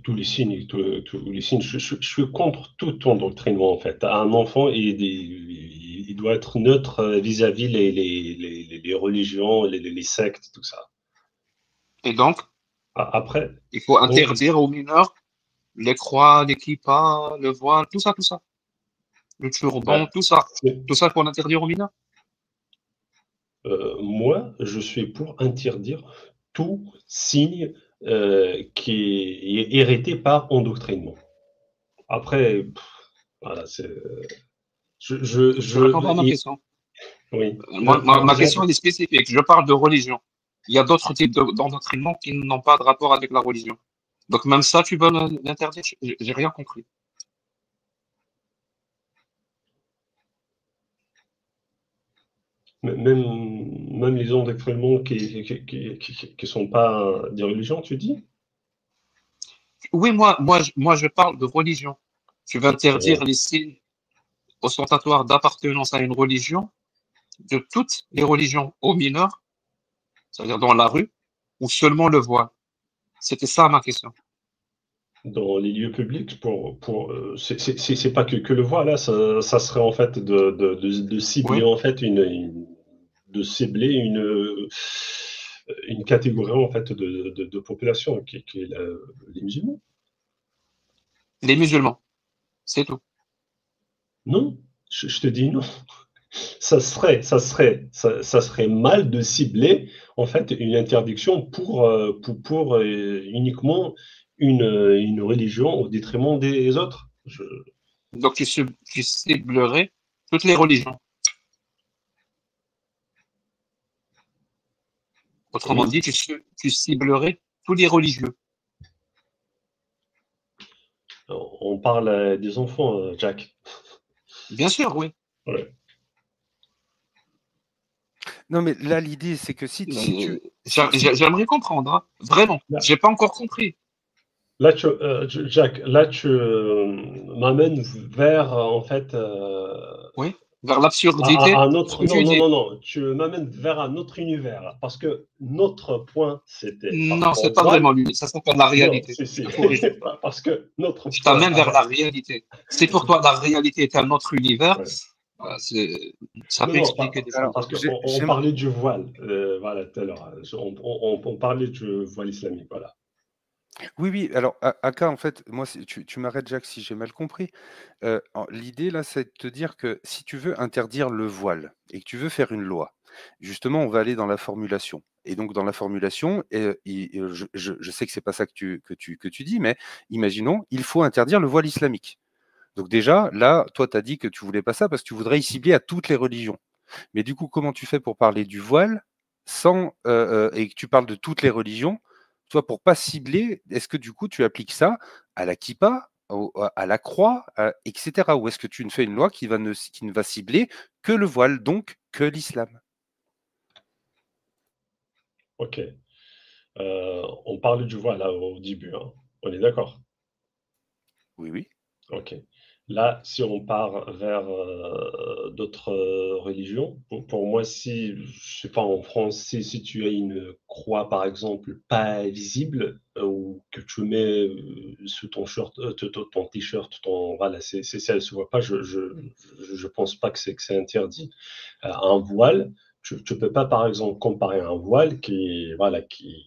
A: Tous les signes, je suis contre tout endoctrinement en fait. Un enfant, il doit être neutre vis-à-vis les religions, les sectes, tout ça.
E: Et donc,
A: après,
E: il faut interdire aux mineurs les croix, les kippas, le voile, tout ça. Le turban, tout ça. Tout ça pour l'interdire aux mineurs.
A: Moi, je suis pour interdire tout signe qui est hérité par endoctrinement. Après, voilà, c'est.
E: Je réponds pas à ma question.
A: Oui.
E: Ma question est spécifique. Je parle de religion. Il y a d'autres types d'endoctrinement qui n'ont pas de rapport avec la religion. Donc même ça, tu veux l'interdire? J'ai rien compris.
A: Même les endoctrinements qui sont pas des religions, tu dis?
E: Oui, moi, je parle de religion. Tu veux interdire les signes ostentatoires d'appartenance à une religion, de toutes les religions aux mineurs, c'est-à-dire dans la rue, ou seulement le voile? C'était ça ma question.
A: Dans les lieux publics, c'est pas que le voile, là, ça serait en fait de cibler
E: Oui.
A: en fait de cibler une catégorie en fait de population qui est les musulmans.
E: Les musulmans, c'est tout.
A: Non, je te dis non. Ça serait mal de cibler en fait une interdiction pour uniquement une religion au détriment des autres.
E: Donc tu ciblerais toutes les religions. Autrement dit, tu ciblerais tous les religieux.
A: On parle des enfants, Jack.
E: Bien sûr, oui.
A: Ouais.
B: Non, mais là, l'idée, c'est que si tu...
E: J'aimerais comprendre, hein. Vraiment. J'ai pas encore compris.
A: Là, Jack, là, tu m'amènes vers, en fait...
E: Oui, vers l'absurdité.
A: Non. Tu m'amènes vers un autre univers. Parce que notre point, c'était...
E: Non, c'est pas vraiment lui. Ça s'appelle la réalité.
A: Non, parce que notre
E: je t'amène vers la réalité. Si pour toi, la réalité est un autre univers... Ouais. Ça peut expliquer des choses.
A: Parce qu'on parlait du voile, voilà, tout à l'heure. On parlait du voile islamique, voilà.
B: Oui. Alors, Aka, en fait, moi, tu m'arrêtes, Jacques, si j'ai mal compris. L'idée, là, c'est de te dire que si tu veux interdire le voile et que tu veux faire une loi, justement, on va aller dans la formulation. Et donc, dans la formulation, je sais que c'est pas ça que tu dis, mais imaginons, il faut interdire le voile islamique. Donc déjà, là, toi, tu as dit que tu voulais pas ça parce que tu voudrais y cibler à toutes les religions. Mais du coup, comment tu fais pour parler du voile sans et que tu parles de toutes les religions, toi, pour pas cibler, est-ce que du coup tu appliques ça à la kippa, à la croix, etc. Ou est-ce que tu ne fais une loi qui ne va cibler que le voile, donc que l'islam?
A: Ok. On parle du voile là, au début, hein. On est d'accord?
B: Oui, oui.
A: Ok. Là, si on part vers d'autres religions, pour moi, si, je sais pas, en France, si tu as une croix, par exemple, pas visible, ou que tu mets sous ton shirt, ton t-shirt, voilà, si elle se voit pas, je pense pas que c'est interdit. Un voile, tu peux pas, par exemple, comparer un voile voilà, qui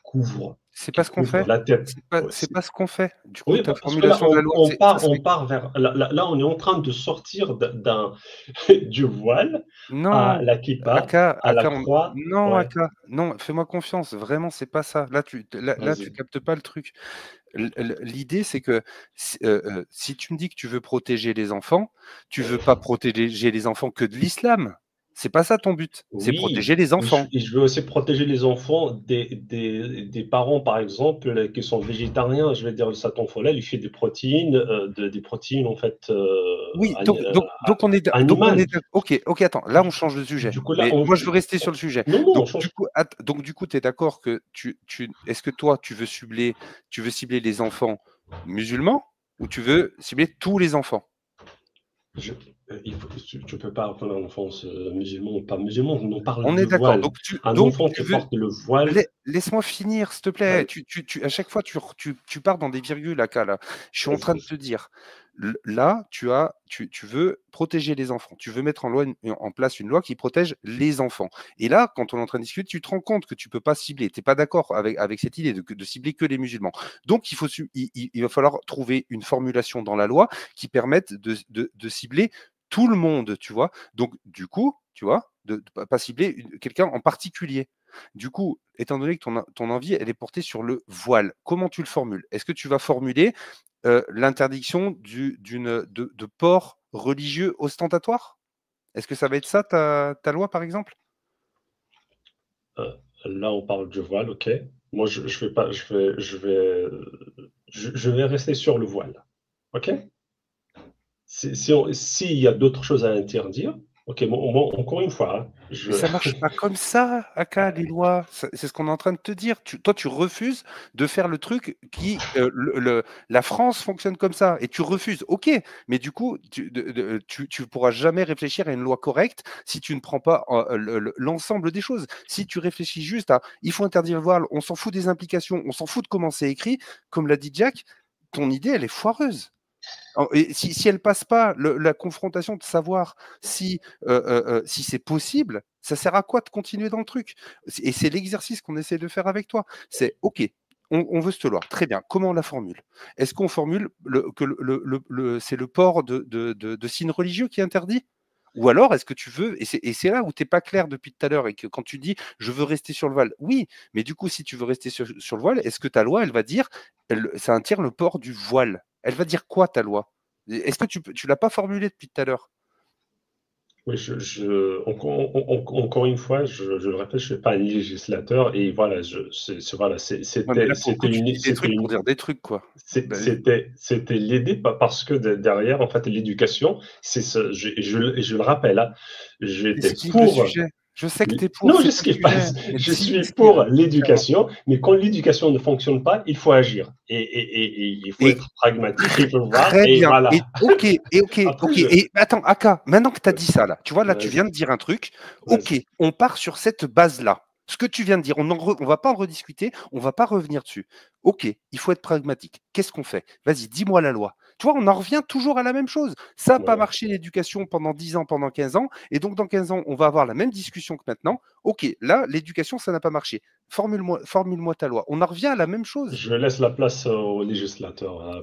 A: couvre,
B: C'est pas
A: qui
B: ce qu'on
A: couvre
B: fait.
A: la tête.
B: C'est pas ce qu'on fait. Du coup,
A: Oui,
B: ta
A: parce que là,
B: formulation de la loi, ça
A: on
B: serait
A: part vers. Là, on est en train de sortir du voile à
B: non,
A: la kippa,
B: Aka,
A: à la
B: Aka,
A: croix.
B: non,
A: Ouais,
B: Aka, non, fais-moi confiance, vraiment, c'est pas ça. Là, tu
A: vas-y.
B: captes pas le truc. L'idée, c'est que si tu me dis que tu veux protéger les enfants, tu veux pas protéger les enfants que de l'islam. C'est pas ça ton but. C'est
A: Oui,
B: protéger les enfants.
A: et je veux aussi protéger les enfants des parents, par exemple, qui sont végétariens. Je vais dire, cet enfant-là, il fait des protéines, des protéines, en fait,
B: Oui, donc on
A: animales.
B: est ok, ok, attends, là on change de sujet.
A: Du coup, là,
B: Mais moi je veux rester sur le sujet.
A: non, non, on
B: Donc
A: change.
B: du coup, tu es d'accord que est-ce que toi tu veux cibler les enfants musulmans ou tu veux cibler tous les enfants?
A: Je tu peux pas apprendre un enfant musulman ou pas musulman, on parle
B: On
A: de
B: est d'accord.
A: voile. Un
B: Donc
A: enfant
B: tu
A: qui
B: veux
A: porte le voile,
B: laisse-moi finir, s'il te plaît.
A: bah,
B: À chaque fois, tu pars dans des virgules, Aka, là. Je suis en train de
A: vas-y.
B: te dire, là, tu veux protéger les enfants. Tu veux mettre en place une loi qui protège les enfants. Et là, quand on est en train de discuter, tu te rends compte que tu peux pas cibler. Tu n'es pas d'accord avec cette idée de cibler que les musulmans. Donc, il va falloir trouver une formulation dans la loi qui permette de cibler tout le monde, tu vois. Donc, du coup, tu vois, de pas cibler quelqu'un en particulier. Du coup, étant donné que ton envie, elle est portée sur le voile, comment tu le formules? Est-ce que tu vas formuler l'interdiction de port religieux ostentatoire? Est-ce que ça va être ça ta loi, par exemple?
A: Là, on parle du voile, OK. Moi, je vais pas je vais rester sur le voile, OK? S'il y a d'autres choses à interdire, OK, bon, moi, encore une fois, hein,
B: Mais ça marche pas comme ça, Aka, les lois. C'est ce qu'on est en train de te dire. Toi, tu refuses de faire le truc qui. La France fonctionne comme ça. Et tu refuses. OK. Mais du coup, tu pourras jamais réfléchir à une loi correcte si tu ne prends pas l'ensemble des choses. Si tu réfléchis juste à il faut interdire le voile, on s'en fout des implications, on s'en fout de comment c'est écrit, comme l'a dit Jack, ton idée, elle est foireuse. Et si elle passe pas la confrontation de savoir si c'est possible, ça sert à quoi de continuer dans le truc? Et c'est l'exercice qu'on essaie de faire avec toi. C'est OK, on veut cette loi. Très bien. Comment on la formule? Est-ce qu'on formule que c'est le port de signes religieux qui est interdit? Ou alors, est-ce que tu veux, et c'est là où tu n'es pas clair depuis tout à l'heure, et que quand tu dis je veux rester sur le voile, oui, mais du coup, si tu veux rester sur le voile, est-ce que ta loi, elle va dire, ça interdit le port du voile? Elle va dire quoi ta loi? Est-ce que tu l'as pas formulé depuis tout à l'heure?
A: oui, encore une fois, je le répète, je ne suis pas un législateur et voilà, voilà,
B: Ouais, mais là, pour le coup, tu dis des
A: c'était
B: trucs pour
A: une,
B: dire des trucs, quoi. Bah,
A: c'était l'idée parce que derrière, en fait, l'éducation, c'est ce, je le rappelle, hein, j'étais
B: esquive le
A: pour.
B: sujet. Je sais que tu es pour,
A: Non,
B: c'est
A: je
B: pas le
A: skiffe pas.
B: sujet. Mais
A: Je
B: si,
A: suis
B: esquive.
A: pour l'éducation, mais quand l'éducation ne fonctionne pas, il faut agir. Et il faut
B: Et
A: être pragmatique, il faut voir,
B: très
A: et
B: bien.
A: voilà.
B: OK,
A: Après,
B: OK. Et attends, Aka, maintenant que tu as dit ça, là, tu vois, là, tu
A: vas-y,
B: viens de dire un truc. OK,
A: vas-y.
B: on part sur cette base-là. Ce que tu viens de dire, on va pas en rediscuter, on va pas revenir dessus. OK, il faut être pragmatique. Qu'est-ce qu'on fait? Vas-y, dis-moi la loi. Tu vois, on en revient toujours à la même chose. Ça n'a pas
A: Ouais.
B: marché l'éducation pendant 10 ans, pendant 15 ans, et donc dans 15 ans, on va avoir la même discussion que maintenant. OK, là, l'éducation, ça n'a pas marché. Formule-moi ta loi. On en revient à la même chose.
A: Je laisse la place aux législateurs hein,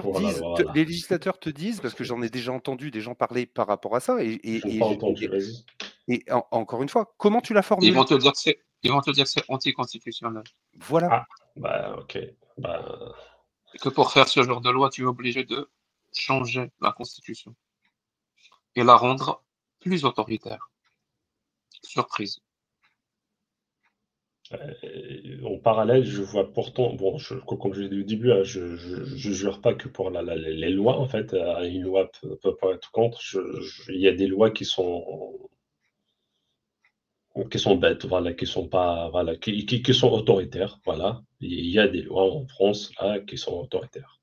A: pour la loi. Voilà.
B: Les législateurs te disent, parce que j'en ai déjà entendu des gens parler par rapport à ça,
A: Je n'ai pas entendu, vas-y.
B: encore une fois, comment tu la
E: Ils
B: formules?
E: vont te dire que c'est anticonstitutionnel.
B: Voilà.
A: Ah, bah, ok. Bah,
E: Et que pour faire ce genre de loi, tu es obligé de changer la Constitution et la rendre plus autoritaire. Surprise.
A: En parallèle, je vois pourtant, bon, comme je l'ai dit au début, hein, je jure pas que pour les lois, en fait, une loi peut pas être contre. Il y a des lois qui sont bêtes, voilà, qui sont pas, voilà, qui sont autoritaires, voilà. Il y a des lois en France là qui sont autoritaires.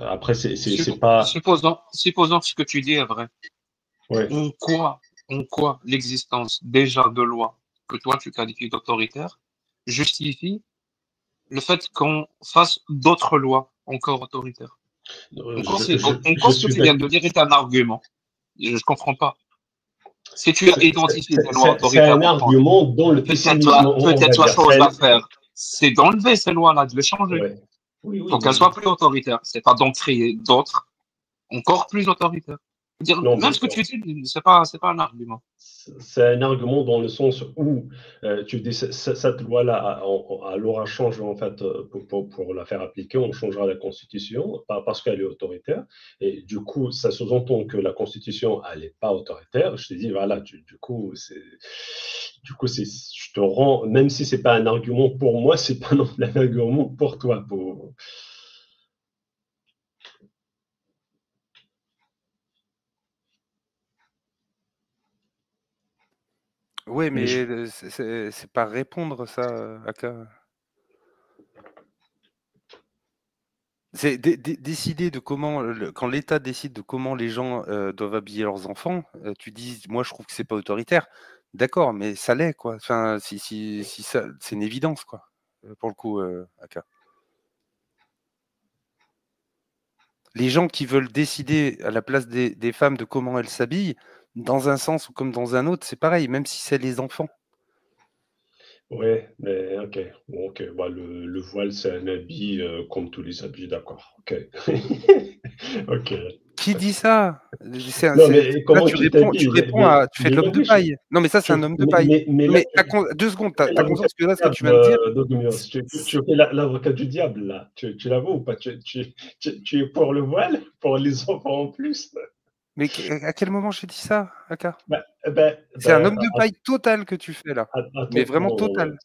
A: Après, c'est pas.
E: Supposons que ce que tu dis est vrai.
A: Ouais.
E: En quoi l'existence déjà de lois que toi tu qualifies d'autoritaires justifie le fait qu'on fasse d'autres lois encore autoritaires? En quoi ce que tu viens de dire est un argument? Je ne comprends pas. Si tu as identifié des lois autoritaires,
A: c'est un argument dans le pessimisme.
E: Peut-être la chose à faire, c'est d'enlever ces lois-là, de les changer.
A: Ouais. Oui,
E: Pour qu'elles soient plus autoritaires. C'est pas d'en créer d'autres encore plus autoritaires. Dire,
A: Non,
E: même ce que tu dis, c'est pas un argument.
A: C'est un argument dans le sens où tu dis cette loi-là, elle aura changé en fait pour la faire appliquer, on changera la Constitution parce qu'elle est autoritaire. Et du coup, ça sous-entend que la Constitution, elle n'est pas autoritaire. Je te dis, voilà, je te rends, même si c'est pas un argument pour moi, c'est pas non plus un argument pour toi.
B: Oui, mais c'est pas répondre ça, Aka. C'est décider de comment, quand l'État décide de comment les gens doivent habiller leurs enfants, tu dis, moi je trouve que c'est pas autoritaire. D'accord, mais ça l'est, quoi. Enfin, si ça, c'est une évidence, quoi. Pour le coup, Aka. Les gens qui veulent décider à la place des femmes de comment elles s'habillent, dans un sens ou comme dans un autre, c'est pareil, même si c'est les enfants.
A: Oui, mais ok. Bon, ok. Bah, le voile, c'est un habit comme tous les habits, d'accord. Ok. Ok.
B: Qui dit ça?
A: Non, mais comment
B: là, tu réponds à. Tu fais de l'homme de paille. Non, mais ça, c'est un homme de paille.
A: Mais là,
B: 2 secondes, t'as conscience que là, ce que tu viens de dire.
A: Tu fais l'avocat du diable, là. Tu l'avoues ou pas? Tu es pour le voile, pour les enfants en plus?
B: Mais à quel moment j'ai dit ça, Aka? C'est un homme de paille total que tu fais là. Mais vraiment total.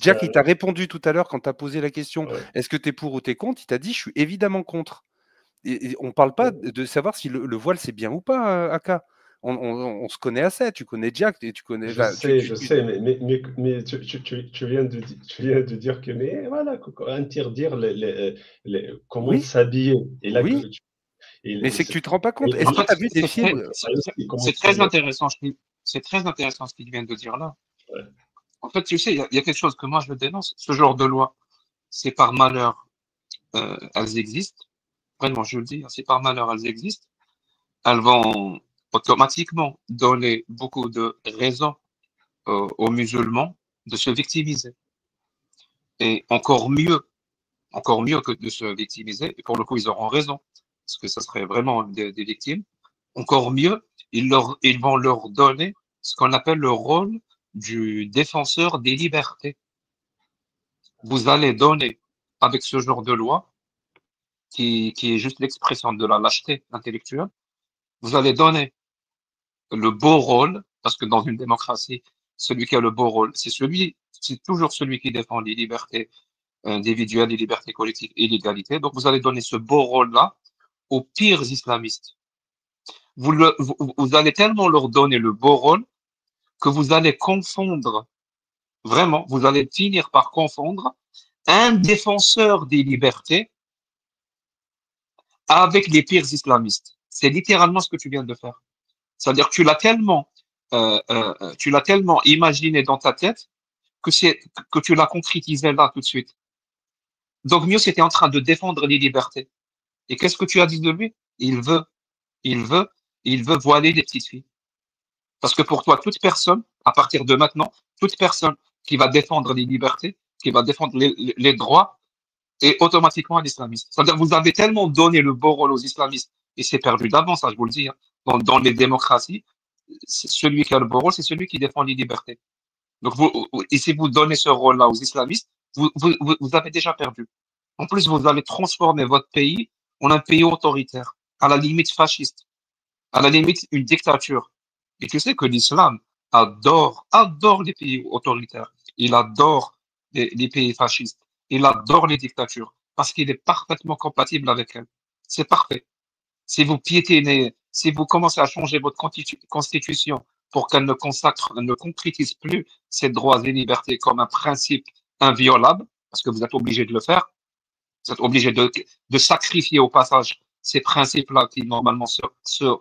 B: Jack, il t'a répondu tout à l'heure quand tu as posé la question, est-ce que tu es pour ou tu es contre? Il t'a dit, je suis évidemment contre. Et on ne parle pas de savoir si le voile c'est bien ou pas, Aka. On se connaît assez. Tu connais Jack et tu connais.
A: Je sais, mais tu viens de dire que, mais voilà, interdire comment s'habiller. Et là,
B: oui. Mais c'est que tu te rends pas compte. Est-ce que tu as vu des films?
E: C'est très intéressant. C'est très intéressant ce qu'il vient de dire là.
A: Ouais.
E: En fait, tu sais, il y a quelque chose que moi je dénonce. Ce genre de loi, c'est par malheur, elles existent. Vraiment, je le dis, c'est par malheur, elles existent. Elles vont automatiquement donner beaucoup de raisons aux musulmans de se victimiser. Et encore mieux que de se victimiser, et pour le coup, ils auront raison, parce que ça serait vraiment des victimes, encore mieux, ils vont leur donner ce qu'on appelle le rôle du défenseur des libertés. Vous allez donner, avec ce genre de loi, qui est juste l'expression de la lâcheté intellectuelle, vous allez donner le beau rôle, parce que dans une démocratie, celui qui a le beau rôle, c'est toujours celui qui défend les libertés individuelles, les libertés collectives et l'égalité. Donc, vous allez donner ce beau rôle-là aux pires islamistes. Vous allez tellement leur donner le beau rôle que vous allez confondre, vraiment, vous allez finir par confondre un défenseur des libertés avec les pires islamistes. C'est littéralement ce que tu viens de faire. C'est-à-dire que tu l'as tellement imaginé dans ta tête que tu l'as concrétisé là tout de suite. Donc Mius était en train de défendre les libertés. Et qu'est-ce que tu as dit de lui? Il veut voiler les petites filles. Parce que pour toi, toute personne, à partir de maintenant, toute personne qui va défendre les libertés, qui va défendre les droits, est automatiquement un islamiste. C'est-à-dire que vous avez tellement donné le beau rôle aux islamistes, et c'est perdu d'avance, ça je vous le dis, hein. Dans les démocraties, celui qui a le beau rôle, c'est celui qui défend les libertés. Donc, et si vous donnez ce rôle-là aux islamistes, vous avez déjà perdu. En plus, vous allez transformer votre pays en un pays autoritaire, à la limite fasciste. À la limite, une dictature. Et tu sais que l'islam adore les pays autoritaires. Il adore les pays fascistes. Il adore les dictatures parce qu'il est parfaitement compatible avec elles. C'est parfait. Si vous piétinez, si vous commencez à changer votre constitution pour qu'elle ne concrétise plus ces droits et libertés comme un principe inviolable, parce que vous êtes obligé de le faire, vous êtes obligé de sacrifier au passage ces principes-là qui normalement sont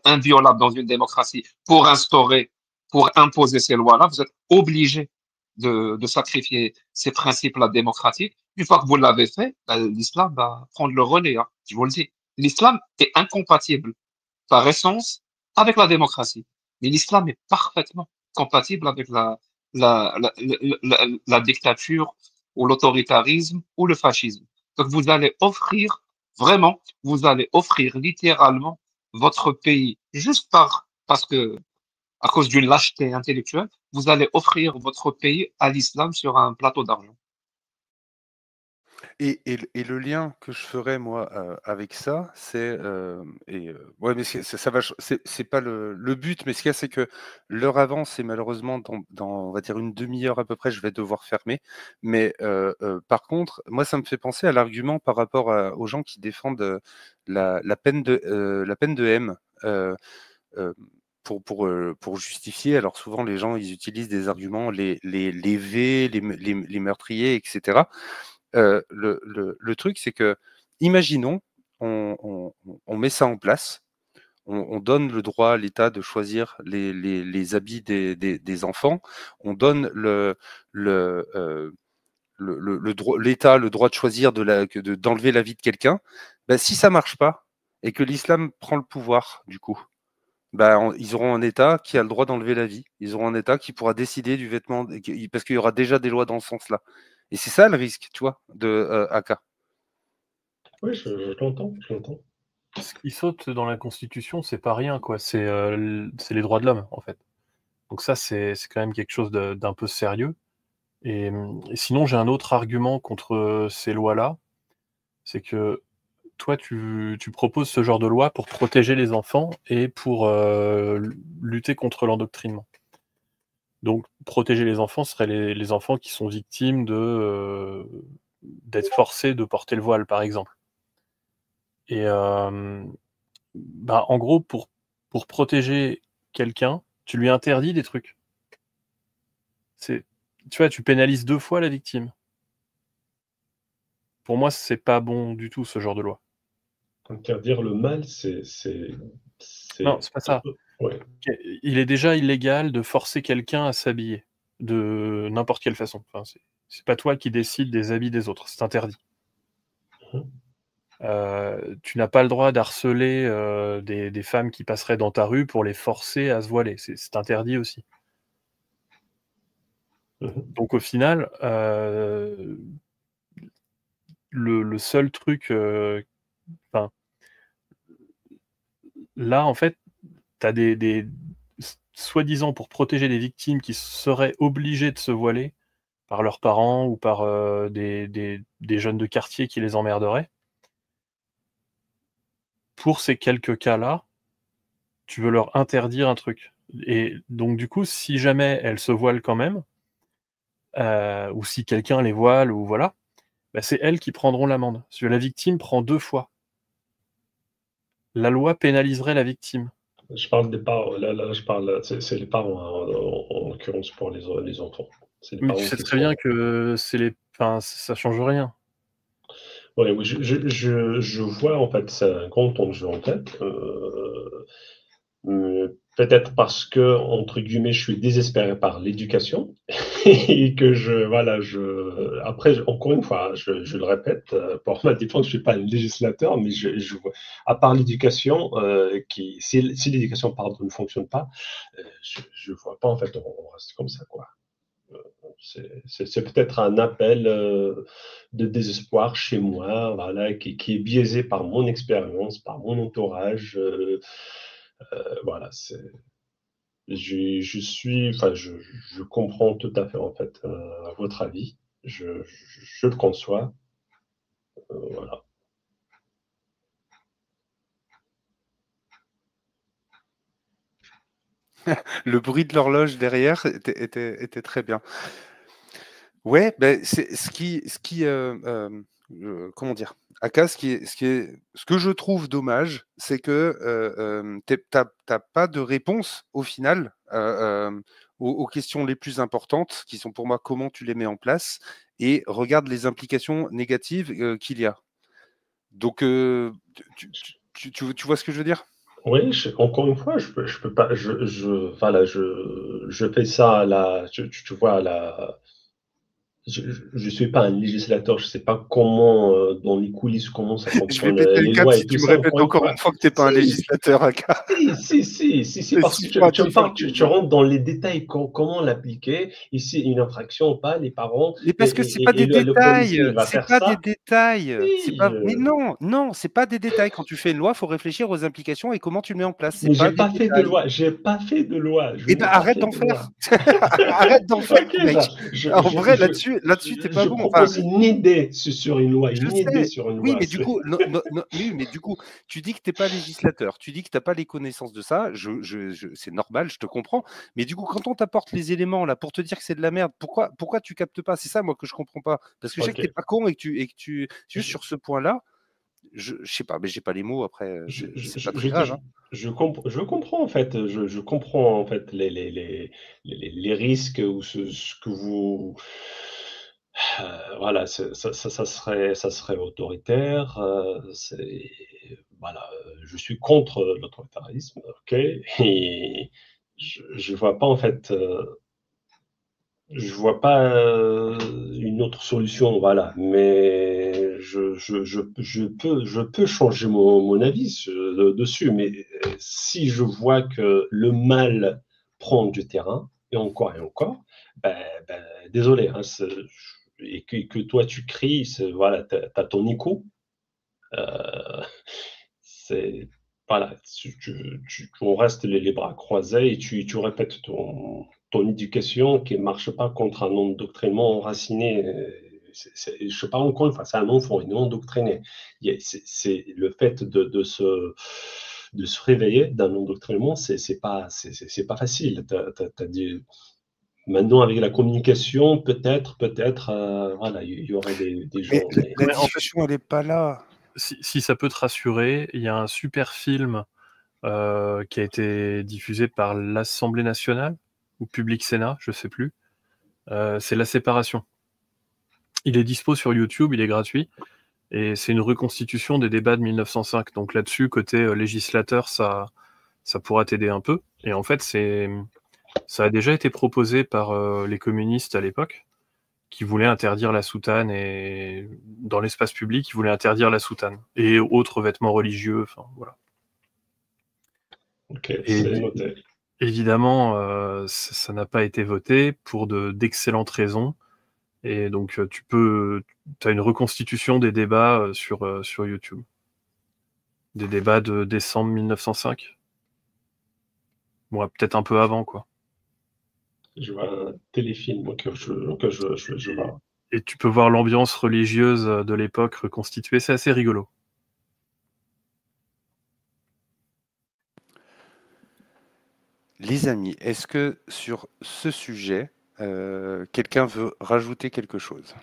E: inviolables dans une démocratie pour imposer ces lois-là. Vous êtes obligé de sacrifier ces principes-là démocratiques. Une fois que vous l'avez fait, l'islam va prendre le relais, hein, je vous le dis. L'islam est incompatible par essence avec la démocratie. Mais l'islam est parfaitement compatible avec la dictature ou l'autoritarisme ou le fascisme. Donc vous allez offrir littéralement votre pays juste parce que, à cause d'une lâcheté intellectuelle, vous allez offrir votre pays à l'islam sur un plateau d'argent.
B: Et le lien que je ferais, moi, avec ça, c'est. Ouais, mais ça va. C'est pas le but, mais ce qu'il y a, c'est que l'heure avance et malheureusement, on va dire une demi-heure à peu près, je vais devoir fermer. Mais par contre, moi, ça me fait penser à l'argument par rapport aux gens qui défendent la peine de M. Pour justifier, alors souvent les gens ils utilisent des arguments, les V, les meurtriers, etc. Le truc, c'est que, imaginons, on met ça en place, on donne le droit à l'État de choisir les habits des enfants, on donne l'État le droit de choisir d'enlever la vie de quelqu'un. Ben, si ça marche pas et que l'islam prend le pouvoir, du coup, ben, ils auront un État qui a le droit d'enlever la vie. Ils auront un État qui pourra décider du vêtement, parce qu'il y aura déjà des lois dans ce sens-là. Et c'est ça le risque, tu vois, de AK.
A: Oui, je l'entends, je l'entends.
F: Ce qui saute dans la Constitution, c'est pas rien, quoi. C'est les droits de l'homme, en fait. Donc ça, c'est quand même quelque chose d'un peu sérieux. Et sinon, j'ai un autre argument contre ces lois-là, c'est que toi, tu proposes ce genre de loi pour protéger les enfants et pour lutter contre l'endoctrinement. Donc, protéger les enfants serait les enfants qui sont victimes d'être forcés de porter le voile, par exemple. Et bah, en gros, pour protéger quelqu'un, tu lui interdis des trucs. Tu vois, tu pénalises 2 fois la victime. Pour moi, c'est pas bon du tout, ce genre de loi.
A: Interdire le mal, c'est
F: Non, c'est pas ça.
A: Ouais.
F: Il est déjà illégal de forcer quelqu'un à s'habiller de n'importe quelle façon. Enfin, c'est pas toi qui décides des habits des autres, c'est interdit. Tu n'as pas le droit d'harceler des femmes qui passeraient dans ta rue pour les forcer à se voiler. C'est interdit aussi. Donc au final, le seul truc, enfin, là en fait, tu as soi-disant pour protéger des victimes qui seraient obligées de se voiler par leurs parents ou par des jeunes de quartier qui les emmerderaient. Pour ces quelques cas-là, tu veux leur interdire un truc. Et donc du coup, si jamais elles se voilent quand même, ou si quelqu'un les voile, ou voilà, bah, c'est elles qui prendront l'amende. Parce que la victime prend 2 fois. La loi pénaliserait la victime.
A: Je parle des parents, là je parle, c'est les parents, hein, en l'occurrence pour les enfants. Les
F: Mais tu sais très bien que ça change rien.
A: Ouais, oui, je vois en fait, c'est un grand enjeu en tête. Peut-être parce que, entre guillemets, je suis désespéré par l'éducation et que après, encore une fois, je le répète, pour ma défense, je ne suis pas un législateur, mais je vois, à part l'éducation, si l'éducation, pardon, ne fonctionne pas, je ne vois pas, en fait, on reste comme ça, quoi. C'est peut-être un appel de désespoir chez moi, voilà, qui est biaisé par mon expérience, par mon entourage. Voilà, je comprends tout à fait en fait votre avis. Je le conçois. Voilà.
B: Le bruit de l'horloge derrière était très bien. Ouais, ben c'est comment dire? Aka, ce que je trouve dommage, c'est que t'as pas de réponse au final aux questions les plus importantes, qui sont pour moi comment tu les mets en place, et regarde les implications négatives qu'il y a. Donc, tu vois ce que je veux dire?
A: Oui, encore une fois, je peux pas, voilà, je fais ça à la, tu vois, à la, je suis pas un législateur, je sais pas comment, dans les coulisses, comment ça
B: Je vais
A: fonctionne,
B: péter un
A: les
B: câble
A: lois et
B: si
A: tout
B: tu me
A: ça,
B: répètes
A: encore une
B: encore
A: fois.
B: une fois que t'es pas un
A: Si,
B: législateur, Aka.
A: si,
B: Mais
A: parce que
B: si pas,
A: tu
B: tu
A: me
B: me parles
A: parles,
B: tout le
A: tu
B: temps.
A: rentres dans les détails, comment l'appliquer, ici, une infraction ou pas, les parents,
B: Mais parce que c'est pas
A: et
B: des
A: le policier,
B: détails,
A: il va
B: c'est
A: faire
B: pas des
A: ça.
B: détails, c'est
A: Si,
B: pas. Mais non, non, c'est pas des détails. Quand tu fais une loi, faut réfléchir aux implications et comment tu le mets en place. C'est
A: mais
B: pas des détails.
A: j'ai pas fait de loi, je
B: Eh ben
A: n'ai pas
B: arrête
A: fait
B: d'en
A: de loi.
B: faire. Arrête d'en faire,
A: Ok,
B: mec. En vrai, là-dessus, t'es pas
A: je
B: bon. Enfin,
A: propose une idée sur une loi,
B: je
A: une idée
B: sais.
A: sur une
B: Oui,
A: loi.
B: mais du coup, oui, mais du coup, tu dis que t'es pas législateur, tu dis que t'as pas les connaissances de ça. C'est normal, je te comprends. Mais du coup, quand on t'apporte les éléments là pour te dire que c'est de la merde, pourquoi tu captes pas? C'est ça, moi, que je comprends pas. Parce que je sais que
A: Ok.
B: t'es pas con et que tu, juste
A: Je,
B: sur ce point-là, je sais pas, mais j'ai pas les mots. Après,
A: je,
B: c'est
A: je,
B: pas très
A: je,
B: grave, hein.
A: je comprends en fait, je comprends en fait les risques ou ce que vous. Voilà, ça serait autoritaire. Voilà, je suis contre l'autoritarisme, ok, et je vois pas en fait. Je vois pas une autre solution, voilà. Mais je peux changer mon avis dessus. Mais si je vois que le mal prend du terrain, et encore, ben, désolé, hein, et que toi tu cries, voilà, t'as ton écho. Euh, c'est voilà, on reste les bras croisés et tu répètes ton éducation qui ne marche pas contre un endoctrinement enraciné. Je parle encore une fois, c'est un enfant, il est endoctriné. C'est le fait de se réveiller d'un endoctrinement, c'est pas facile. T'as dit, maintenant, avec la communication, peut-être, voilà, il y aurait des
B: Mais
A: gens,
B: la
F: Mais en fait,
B: discussion, elle est pas là.
F: si ça peut te rassurer, il y a un super film qui a été diffusé par l'Assemblée nationale ou Public Sénat, je sais plus. C'est La Séparation. Il est dispo sur YouTube, il est gratuit, et c'est une reconstitution des débats de 1905. Donc là-dessus, côté législateur, ça pourra t'aider un peu. Et en fait, ça a déjà été proposé par les communistes à l'époque, qui voulaient interdire la soutane, et dans l'espace public, ils voulaient interdire la soutane et autres vêtements religieux. Enfin voilà.
A: ok,
F: Et
A: c'est noté.
F: évidemment, ça n'a pas été voté pour d'excellentes raisons. Et donc, tu as une reconstitution des débats sur YouTube. Des débats de décembre 1905. Bon, peut-être un peu avant, quoi.
A: Je vois un téléfilm je vois.
F: Et tu peux voir l'ambiance religieuse de l'époque reconstituée. C'est assez rigolo.
B: Les amis, est-ce que sur ce sujet, quelqu'un veut rajouter quelque chose?